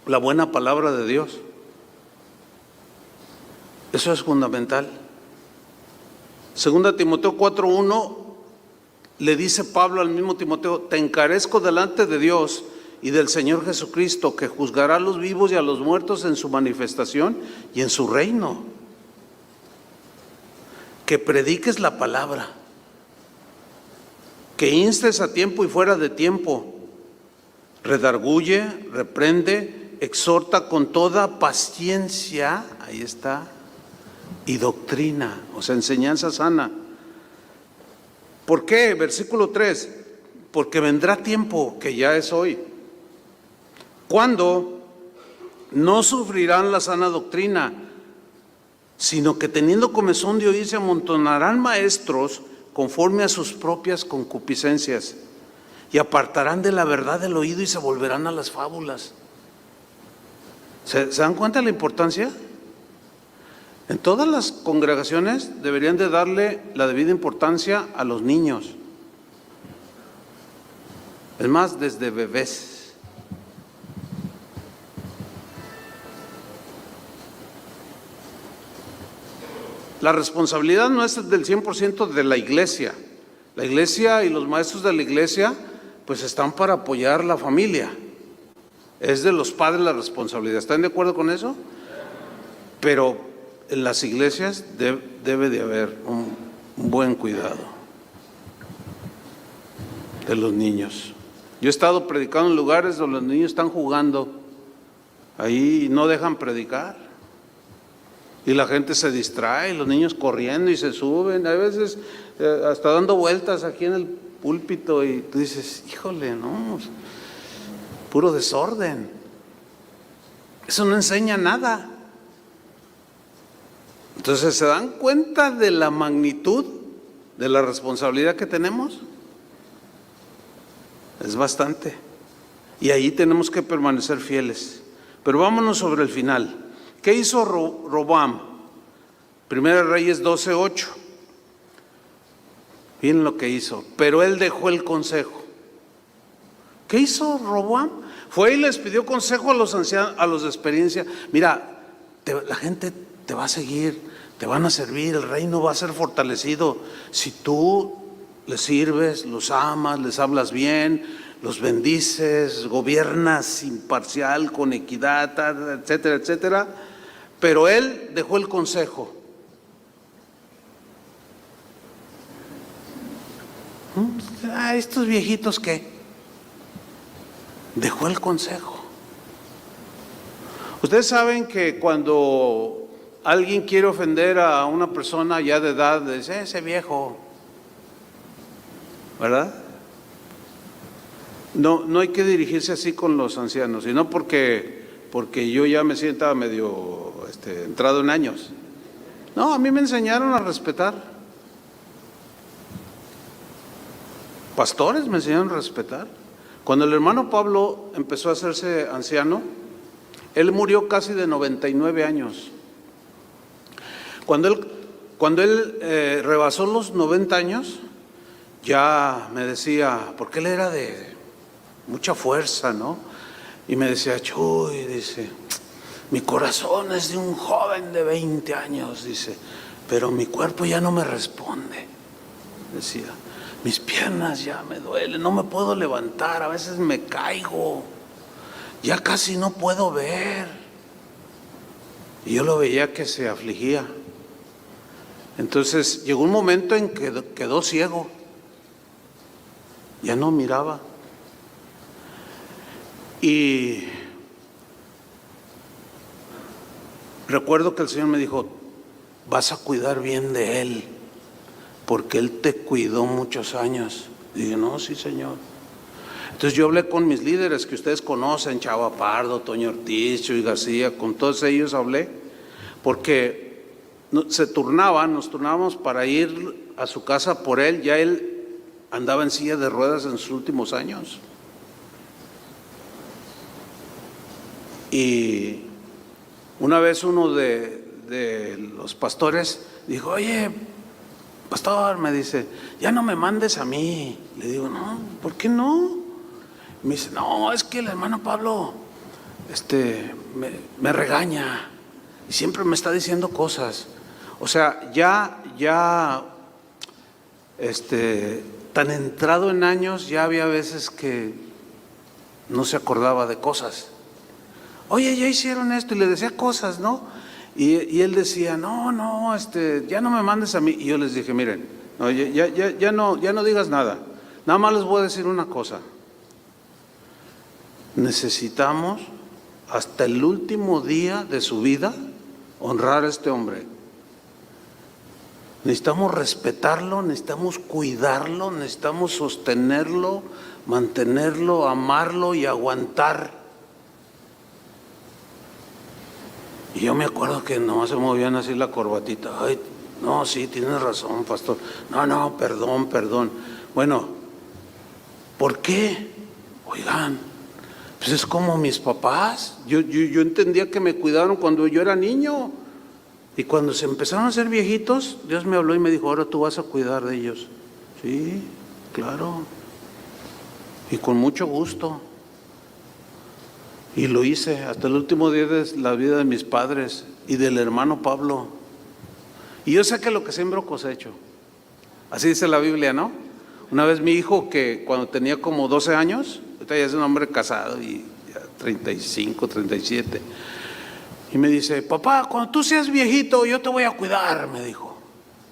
la buena palabra de Dios. Eso es fundamental. 2 Timoteo 4:1 le dice Pablo al mismo Timoteo, te encarezco delante de Dios y del Señor Jesucristo, que juzgará a los vivos y a los muertos en su manifestación y en su reino. Que prediques la palabra, que instes a tiempo y fuera de tiempo, redarguye, reprende, exhorta con toda paciencia, ahí está, y doctrina, o sea, enseñanza sana. ¿Por qué? Versículo 3. porque vendrá tiempo, que ya es hoy, cuando no sufrirán la sana doctrina, sino que teniendo comezón de oír se amontonarán maestros conforme a sus propias concupiscencias, y apartarán de la verdad el oído y se volverán a las fábulas. ¿Se dan cuenta de la importancia? En todas las congregaciones deberían de darle la debida importancia a los niños. Es más, desde bebés. La responsabilidad no es del 100% de la iglesia. La iglesia y los maestros de la iglesia pues están para apoyar la familia. Es de los padres la responsabilidad. ¿Están de acuerdo con eso? Pero en las iglesias debe de haber un buen cuidado de los niños. Yo he estado predicando en lugares donde los niños están jugando ahí y no dejan predicar. Y la gente se distrae, los niños corriendo y se suben, a veces hasta dando vueltas aquí en el púlpito, y tú dices, híjole, no, puro desorden. Eso no enseña nada. Entonces, ¿se dan cuenta de la magnitud de la responsabilidad que tenemos? Es bastante. Y ahí tenemos que permanecer fieles. Pero vámonos sobre el final. ¿Qué hizo Roboam? Primera Reyes 12:8. Miren lo que hizo. Pero él dejó el consejo. ¿Qué hizo Roboam? Fue y les pidió consejo a los ancianos, a los de experiencia. Mira, la gente te va a seguir, te van a servir, el reino va a ser fortalecido si tú les sirves, los amas, les hablas bien, los bendices, gobiernas imparcial, con equidad, etcétera, etcétera. Pero él dejó el consejo. ¿Estos viejitos qué? Dejó el consejo. Ustedes saben que cuando alguien quiere ofender a una persona ya de edad, dice, ese viejo, ¿verdad? No hay que dirigirse así con los ancianos, sino porque yo ya me sienta medio entrado en años. No, a mí me enseñaron a respetar. Pastores me enseñaron a respetar. Cuando el hermano Pablo empezó a hacerse anciano, él murió casi de 99 años. Cuando él rebasó los 90 años, ya me decía, porque él era de mucha fuerza, ¿no? Y me decía, Chuy, dice, mi corazón es de un joven de 20 años, dice, pero mi cuerpo ya no me responde. Decía, mis piernas ya me duelen, no me puedo levantar, a veces me caigo, ya casi no puedo ver. Y yo lo veía que se afligía. Entonces llegó un momento en que quedó ciego, ya no miraba. Y recuerdo que el Señor me dijo, vas a cuidar bien de él, porque él te cuidó muchos años. Y dije, no, sí, Señor. Entonces yo hablé con mis líderes que ustedes conocen, Chava Pardo, Toño Ortiz, Chuy García, con todos ellos hablé, porque nos turnábamos para ir a su casa por él. Ya él andaba en silla de ruedas en sus últimos años. Y una vez uno de los pastores dijo, oye, pastor, me dice, ya no me mandes a mí. Le digo, no, ¿por qué no? Me dice, no, es que el hermano Pablo me regaña y siempre me está diciendo cosas. O sea, ya tan entrado en años, ya había veces que no se acordaba de cosas. Oye, ya hicieron esto, y le decía cosas, ¿no? Y él decía, no, ya no me mandes a mí. Y yo les dije, miren, no, ya no digas nada. Nada más les voy a decir una cosa. Necesitamos hasta el último día de su vida honrar a este hombre. Necesitamos respetarlo, necesitamos cuidarlo, necesitamos sostenerlo, mantenerlo, amarlo y aguantar. Y yo me acuerdo que nomás se movían así la corbatita. Ay, no, sí, tienes razón, pastor. No, perdón. Bueno, ¿por qué? Oigan, pues es como mis papás. Yo entendía que me cuidaron cuando yo era niño. Y cuando se empezaron a hacer viejitos, Dios me habló y me dijo, ahora tú vas a cuidar de ellos. Sí, claro. Y con mucho gusto. Y lo hice hasta el último día de la vida de mis padres y del hermano Pablo. Y yo sé que lo que siembro cosecho. Así dice la Biblia, ¿no? Una vez mi hijo, que cuando tenía como 12 años, ahorita ya es un hombre casado y ya 35, 37, y me dice, papá, cuando tú seas viejito yo te voy a cuidar, me dijo.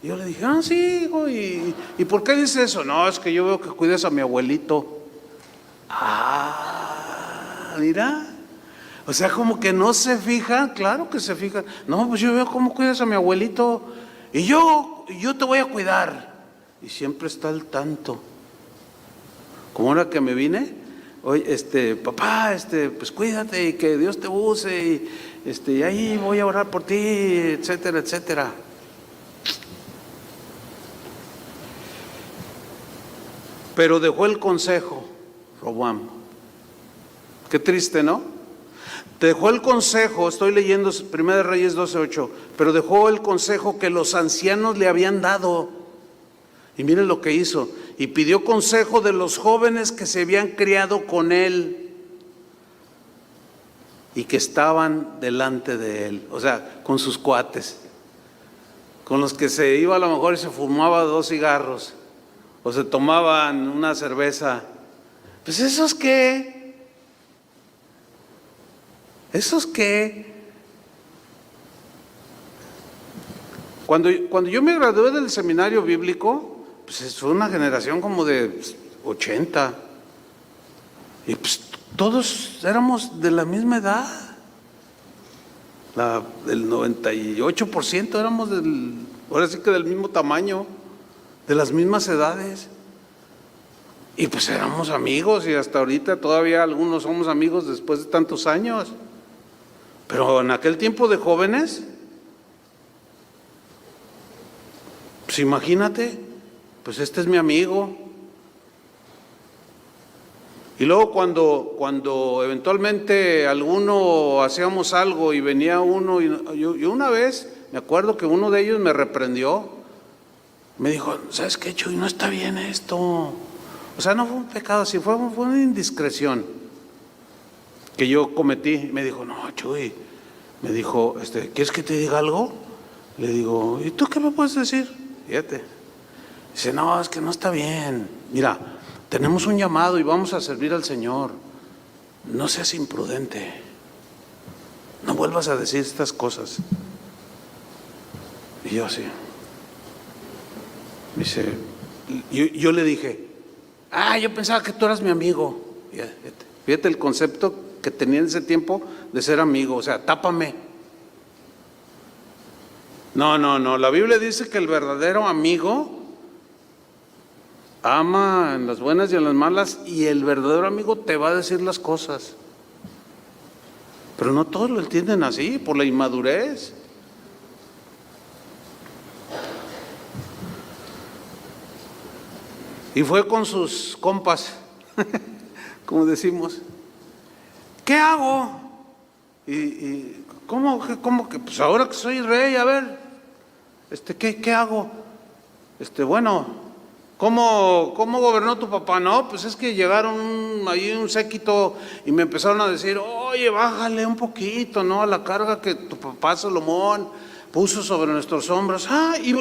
Y yo le dije, sí, hijo, ¿y por qué dices eso? No, es que yo veo que cuidas a mi abuelito. Mira, o sea, como que no se fija. Claro que se fija. No, pues yo veo cómo cuidas a mi abuelito y yo te voy a cuidar. Y siempre está al tanto. Como ahora que me vine, oye, papá, pues cuídate y que Dios te use y ahí voy a orar por ti, etcétera, etcétera. Pero dejó el consejo, Roboam. Qué triste, ¿no? Dejó el consejo, estoy leyendo 1 Reyes 12:8, pero dejó el consejo que los ancianos le habían dado. Y miren lo que hizo. Y pidió consejo de los jóvenes que se habían criado con él y que estaban delante de él. O sea, con sus cuates, con los que se iba a lo mejor y se fumaba 2 cigarros o se tomaban una cerveza. Pues ¿esos qué? ¿Esos qué? Cuando yo me gradué del seminario bíblico, pues fue una generación como de 80. Y pues todos éramos de la misma edad. El 98% éramos ahora sí que del mismo tamaño, de las mismas edades. Y pues éramos amigos y hasta ahorita todavía algunos somos amigos después de tantos años. Pero en aquel tiempo de jóvenes, pues imagínate, pues este es mi amigo. Y luego cuando eventualmente alguno hacíamos algo y venía uno, y yo una vez me acuerdo que uno de ellos me reprendió, me dijo, ¿sabes qué, Chuy? No está bien esto. O sea, no fue un pecado así, fue una indiscreción que yo cometí. Me dijo, no, Chuy, me dijo, ¿quieres que te diga algo? Le digo, ¿y tú qué me puedes decir? Fíjate. Dice, no, es que no está bien. Mira, tenemos un llamado y vamos a servir al Señor. No seas imprudente. No vuelvas a decir estas cosas. Y yo así. Dice, yo le dije, yo pensaba que tú eras mi amigo. Fíjate el concepto que tenía en ese tiempo de ser amigo. O sea, tápame. No, la Biblia dice que el verdadero amigo ama en las buenas y en las malas, y el verdadero amigo te va a decir las cosas. Pero no todos lo entienden así, por la inmadurez. Y fue con sus compas, como decimos, ¿qué hago? Y ¿cómo que? Pues ahora que soy rey, a ver, ¿qué hago? Bueno, ¿cómo gobernó tu papá? No, pues es que llegaron ahí un séquito y me empezaron a decir, oye, bájale un poquito, ¿no? A la carga que tu papá Salomón puso sobre nuestros hombros. ¿Y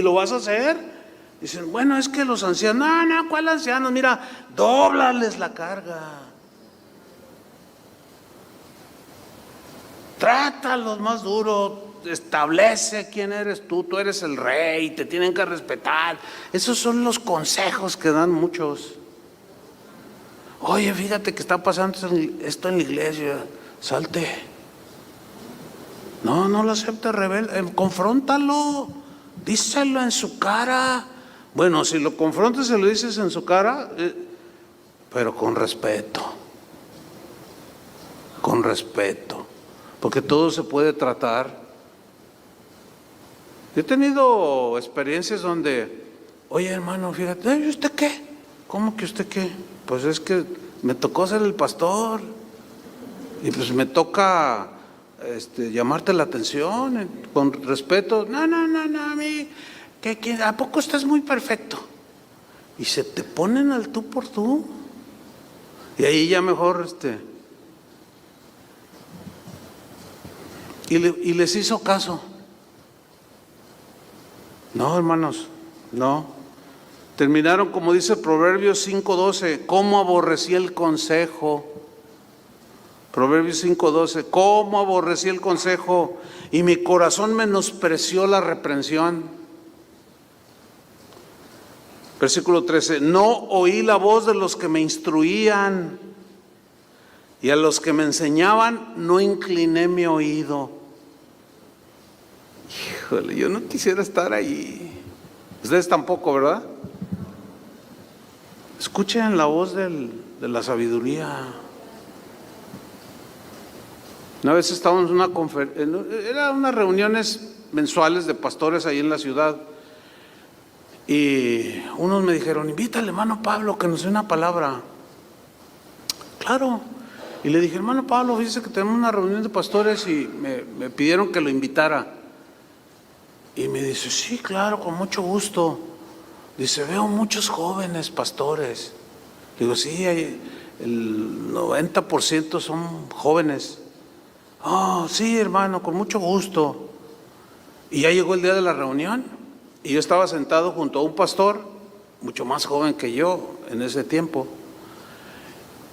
lo vas a hacer? Dicen, bueno, es que los ancianos, no, ¿cuál ancianos? Mira, dóblales la carga. Trátalos más duro, establece quién eres tú eres el rey, te tienen que respetar. Esos son los consejos que dan muchos. Oye, fíjate que está pasando esto en la iglesia, salte. No lo aceptes, rebelde, confróntalo. díselo en su cara. Bueno, si lo confrontas y se lo dices en su cara, pero con respeto, porque todo se puede tratar. Yo he tenido experiencias donde, oye hermano, fíjate, ¿y usted qué? ¿Cómo que usted qué? Pues es que me tocó ser el pastor y pues me toca llamarte la atención con respeto. No, a mí, ¿a poco estás muy perfecto? Y se te ponen al tú por tú. Y ahí ya mejor y les hizo caso. No, hermanos, no. Terminaron como dice Proverbios 5:12, cómo aborrecí el consejo. Proverbios 5:12, cómo aborrecí el consejo y mi corazón menospreció la reprensión. Versículo 13, no oí la voz de los que me instruían y a los que me enseñaban no incliné mi oído. Híjole, yo no quisiera estar ahí. Ustedes tampoco, ¿verdad? Escuchen la voz de la sabiduría. Una vez estábamos en una conferencia, eran unas reuniones mensuales de pastores ahí en la ciudad, y unos me dijeron, invita al hermano Pablo que nos dé una palabra. Claro. Y le dije, hermano Pablo, fíjese que tenemos una reunión de pastores y me pidieron que lo invitara. Y me dice, sí, claro, con mucho gusto. Dice, veo muchos jóvenes pastores. Digo, sí, el 90% son jóvenes. Oh, sí, hermano, con mucho gusto. Y ya llegó el día de la reunión y yo estaba sentado junto a un pastor, mucho más joven que yo en ese tiempo.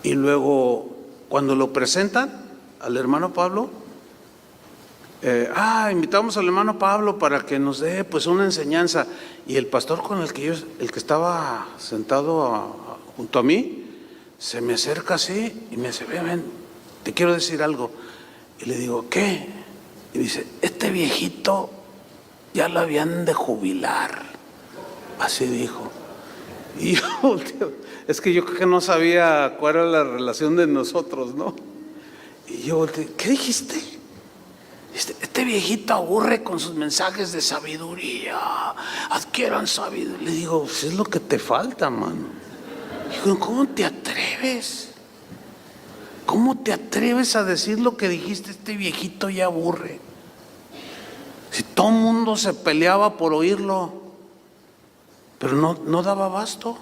Y luego, cuando lo presentan al hermano Pablo, invitamos al hermano Pablo para que nos dé pues una enseñanza. Y el pastor con el que estaba sentado junto a mí, se me acerca así y me dice, ven, te quiero decir algo. Y le digo, ¿qué? Y dice, este viejito ya lo habían de jubilar. Así dijo. Y yo, es que yo creo que no sabía cuál era la relación de nosotros, ¿no? Y yo, ¿qué dijiste? Este viejito aburre con sus mensajes de sabiduría. Adquieran sabiduría. Le digo, pues es lo que te falta, mano. Digo, ¿cómo te atreves? ¿Cómo te atreves a decir lo que dijiste? Este viejito ya aburre. Si todo el mundo se peleaba por oírlo, pero no daba abasto.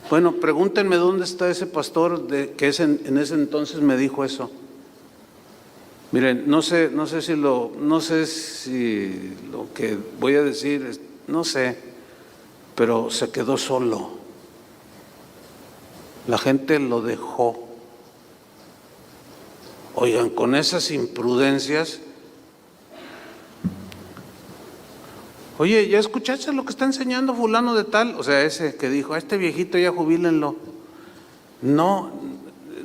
Bueno, pregúntenme dónde está ese pastor que en ese entonces me dijo eso. Miren, no sé si lo que voy a decir, no sé, pero se quedó solo. La gente lo dejó. Oigan, con esas imprudencias. Oye, ¿ya escuchaste lo que está enseñando fulano de tal? O sea, ese que dijo, a este viejito ya jubílenlo. No,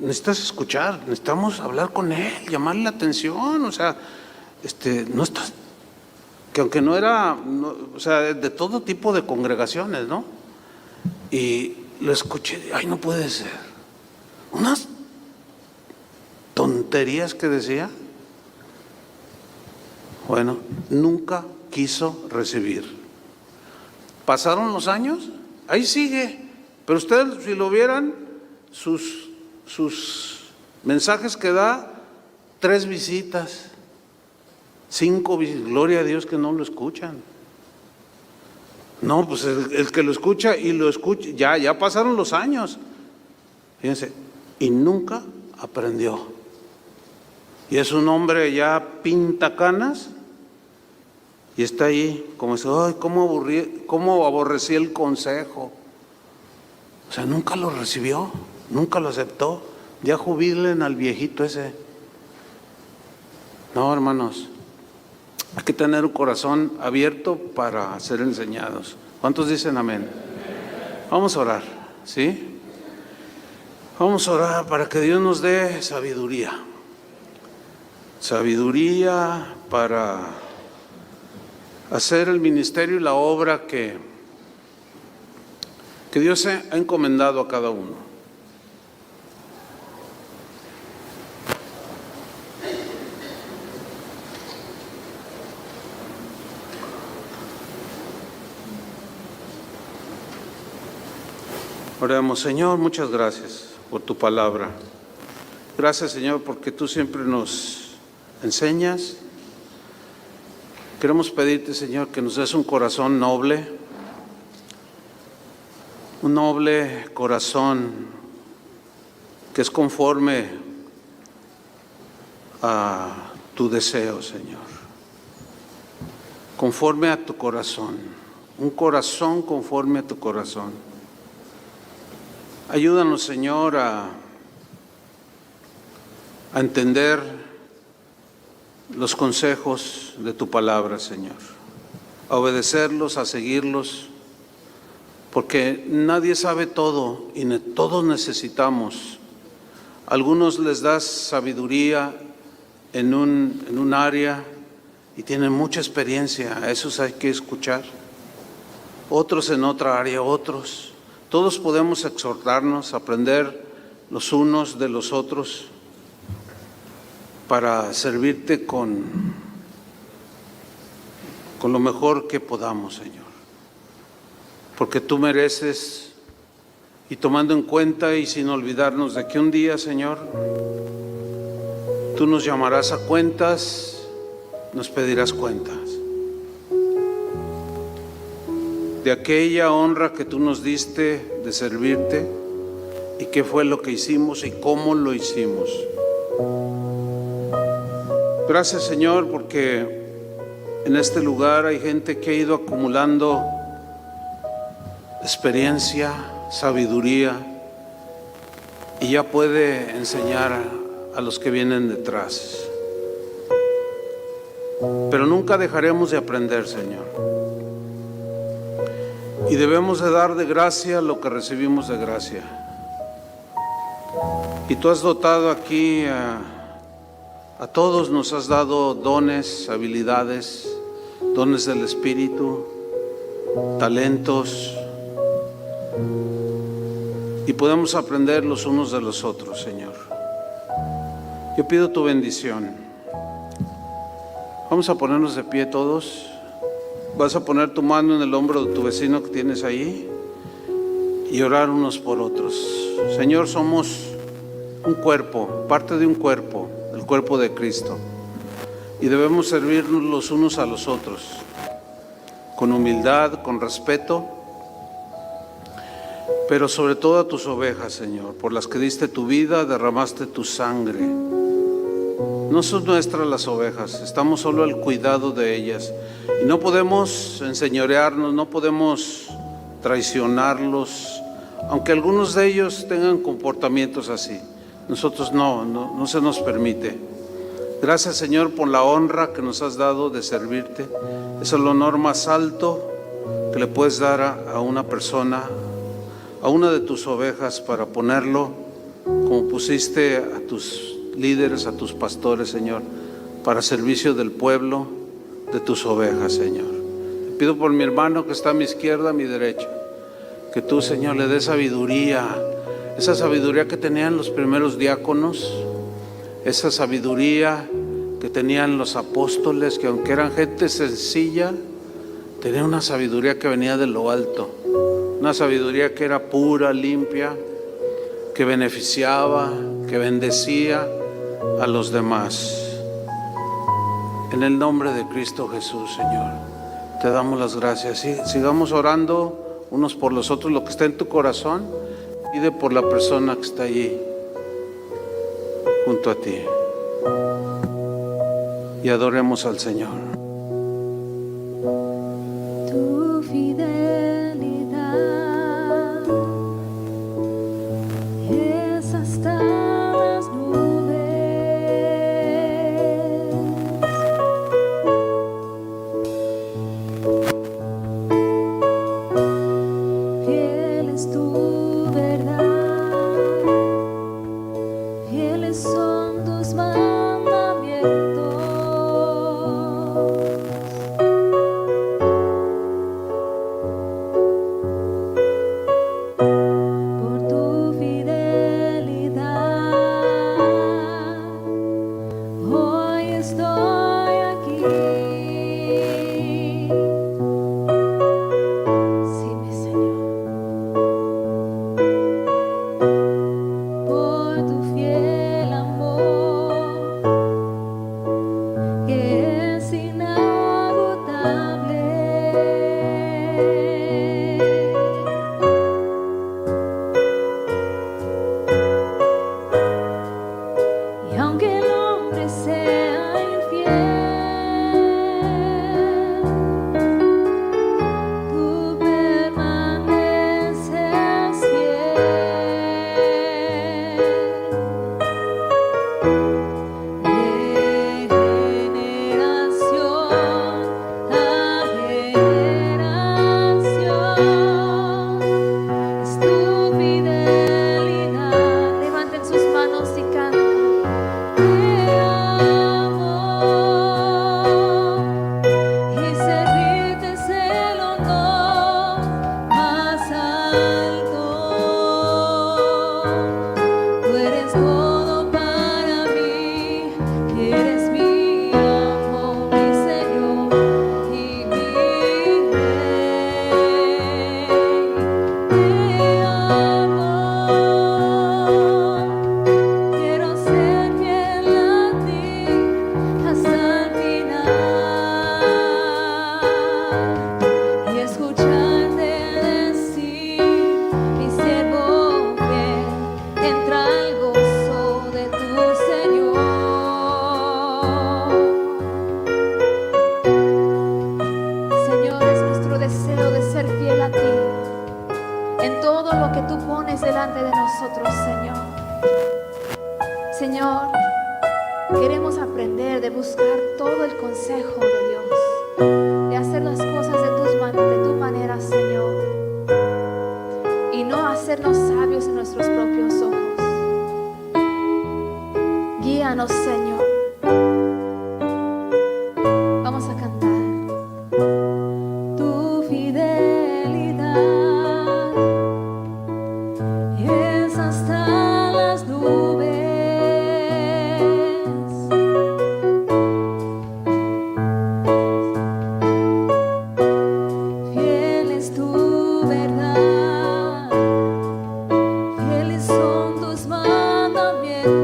necesitas escuchar, necesitamos hablar con él, llamarle la atención, o sea, no estás, que aunque no era, o sea, de todo tipo de congregaciones, ¿no? Y lo escuché, ay, no puede ser. Unas tonterías que decía. Bueno, nunca quiso recibir. Pasaron los años, ahí sigue, pero ustedes si lo vieran, sus mensajes que da, 3 visitas, 5 visitas, gloria a Dios que no lo escuchan. No, pues el que lo escucha y lo escucha, ya pasaron los años, fíjense, y nunca aprendió. Y es un hombre ya pinta canas y está ahí como dice, ay, cómo aborrecí el consejo. O sea, nunca lo recibió, nunca lo aceptó. Ya jubílen al viejito ese. No, hermanos, hay que tener un corazón abierto para ser enseñados. ¿Cuántos dicen amén? Vamos a orar, ¿sí? Vamos a orar para que Dios nos dé sabiduría. Sabiduría para hacer el ministerio y la obra que Dios ha encomendado a cada uno. Oremos. Señor, muchas gracias por tu palabra. Gracias, Señor, porque tú siempre nos enseñas. Queremos pedirte, Señor, que nos des un corazón noble, un noble corazón que es conforme a tu deseo, Señor, conforme a tu corazón, un corazón conforme a tu corazón. Ayúdanos, Señor, a entender los consejos de tu palabra, Señor, a obedecerlos, a seguirlos, porque nadie sabe todo y todos necesitamos. Algunos les das sabiduría en un área y tienen mucha experiencia, a esos hay que escuchar. Otros en otra área, otros. Todos podemos exhortarnos, aprender los unos de los otros para servirte con lo mejor que podamos, Señor. Porque tú mereces, y tomando en cuenta y sin olvidarnos de que un día, Señor, tú nos llamarás a cuentas, nos pedirás cuentas de aquella honra que tú nos diste de servirte y qué fue lo que hicimos y cómo lo hicimos. Gracias, Señor, porque en este lugar hay gente que ha ido acumulando experiencia, sabiduría y ya puede enseñar a los que vienen detrás. Pero nunca dejaremos de aprender, Señor. Y debemos de dar de gracia lo que recibimos de gracia. Y tú has dotado aquí a todos, nos has dado dones, habilidades, dones del Espíritu, talentos. Y podemos aprender los unos de los otros, Señor. Yo pido tu bendición. Vamos a ponernos de pie todos. Vas a poner tu mano en el hombro de tu vecino que tienes ahí y orar unos por otros. Señor, somos un cuerpo, parte de un cuerpo, el cuerpo de Cristo. Y debemos servirnos los unos a los otros, con humildad, con respeto, pero sobre todo a tus ovejas, Señor, por las que diste tu vida, derramaste tu sangre. No son nuestras las ovejas, estamos solo al cuidado de ellas. Y no podemos enseñorearnos, no podemos traicionarlos, aunque algunos de ellos tengan comportamientos así. Nosotros no se nos permite. Gracias, Señor, por la honra que nos has dado de servirte. Es el honor más alto que le puedes dar a una persona, a una de tus ovejas, para ponerlo como pusiste a tus líderes, a tus pastores, Señor, para servicio del pueblo, de tus ovejas, Señor. Te pido por mi hermano que está a mi izquierda, a mi derecha, que tú, Señor, le des sabiduría, esa sabiduría que tenían los primeros diáconos, esa sabiduría que tenían los apóstoles, que aunque eran gente sencilla, tenían una sabiduría que venía de lo alto, una sabiduría que era pura, limpia, que beneficiaba, que bendecía a los demás. En el nombre de Cristo Jesús, Señor, te damos las gracias. Sí, sigamos orando unos por los otros. Lo que está en tu corazón, pide por la persona que está allí junto a ti. Y adoremos al Señor. Tu fidelidad es hasta las nubes. Fiel es tu verdad, fieles son tus mandamientos. delante de nosotros, Señor. Señor, queremos aprender de buscar todo el consejo de Dios, de hacer las cosas de tu manera, Señor, y no hacernos sabios en nuestros propios ojos. Guíanos, Señor. Vamos a cantar. Tu fidelidad es hasta las nubes. Fiel es tu verdad, fieles son tus mandamientos.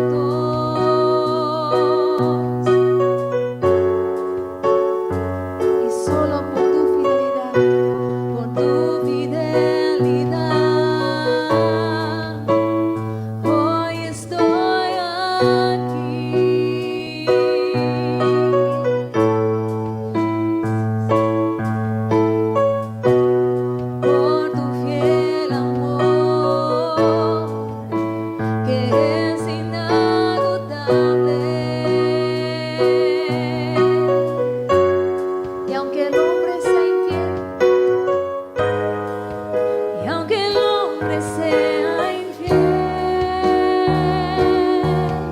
Y solo por tu fidelidad, hoy estoy aquí. Por tu fiel amor, que es inagotable. Y aunque el hombre sea infiel, y aunque el hombre sea infiel,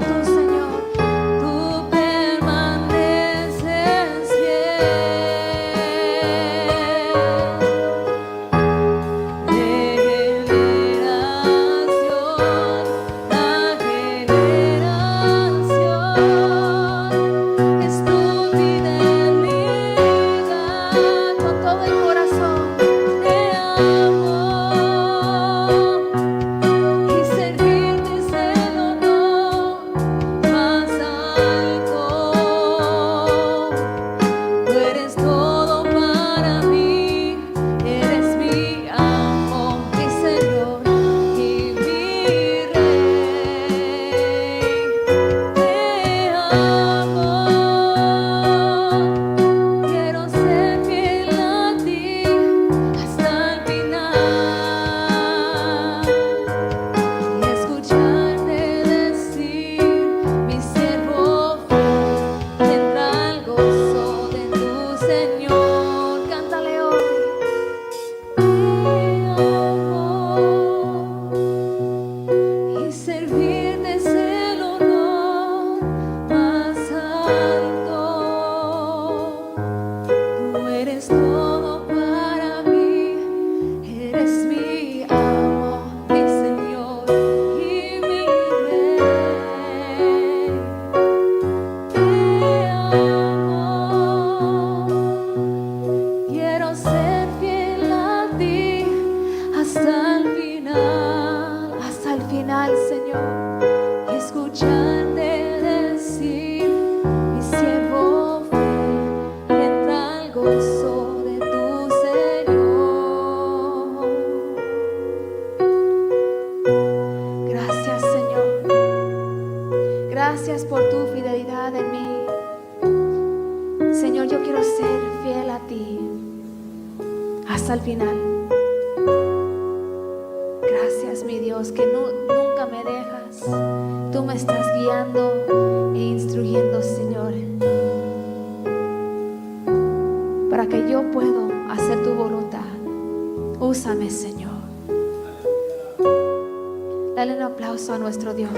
tú, Señor, tú permaneces fiel. De generación a generación es tu fidelidad. Con todo el corazón te amo, y servirte es el honor más alto. Tú eres todo para mí, eres mi amo, mi Señor y mi Rey. Te amo, quiero ser fiel a ti hasta el final y escucharte decir: mi siervo fiel tendrá el gozo de tu Señor. Cántale hoy. Te amo, y servirte es el honor más alto. Tú eres todo para mí, eres mi amo, mi Señor y mi Rey. Te amo, quiero ser fiel a ti hasta el final, Señor, y escucharte decir: mi siervo fiel tendrá el gozo de tu Señor. Gracias, Señor. Gracias por tu fidelidad en mí. Señor, yo quiero ser fiel a ti hasta el final. Gracias, mi Dios, que nunca me dejas. Tú me estás guiando e instruyendo, Señor, para que yo pueda hacer tu voluntad. Úsame, Señor. Dale un aplauso a nuestro Dios.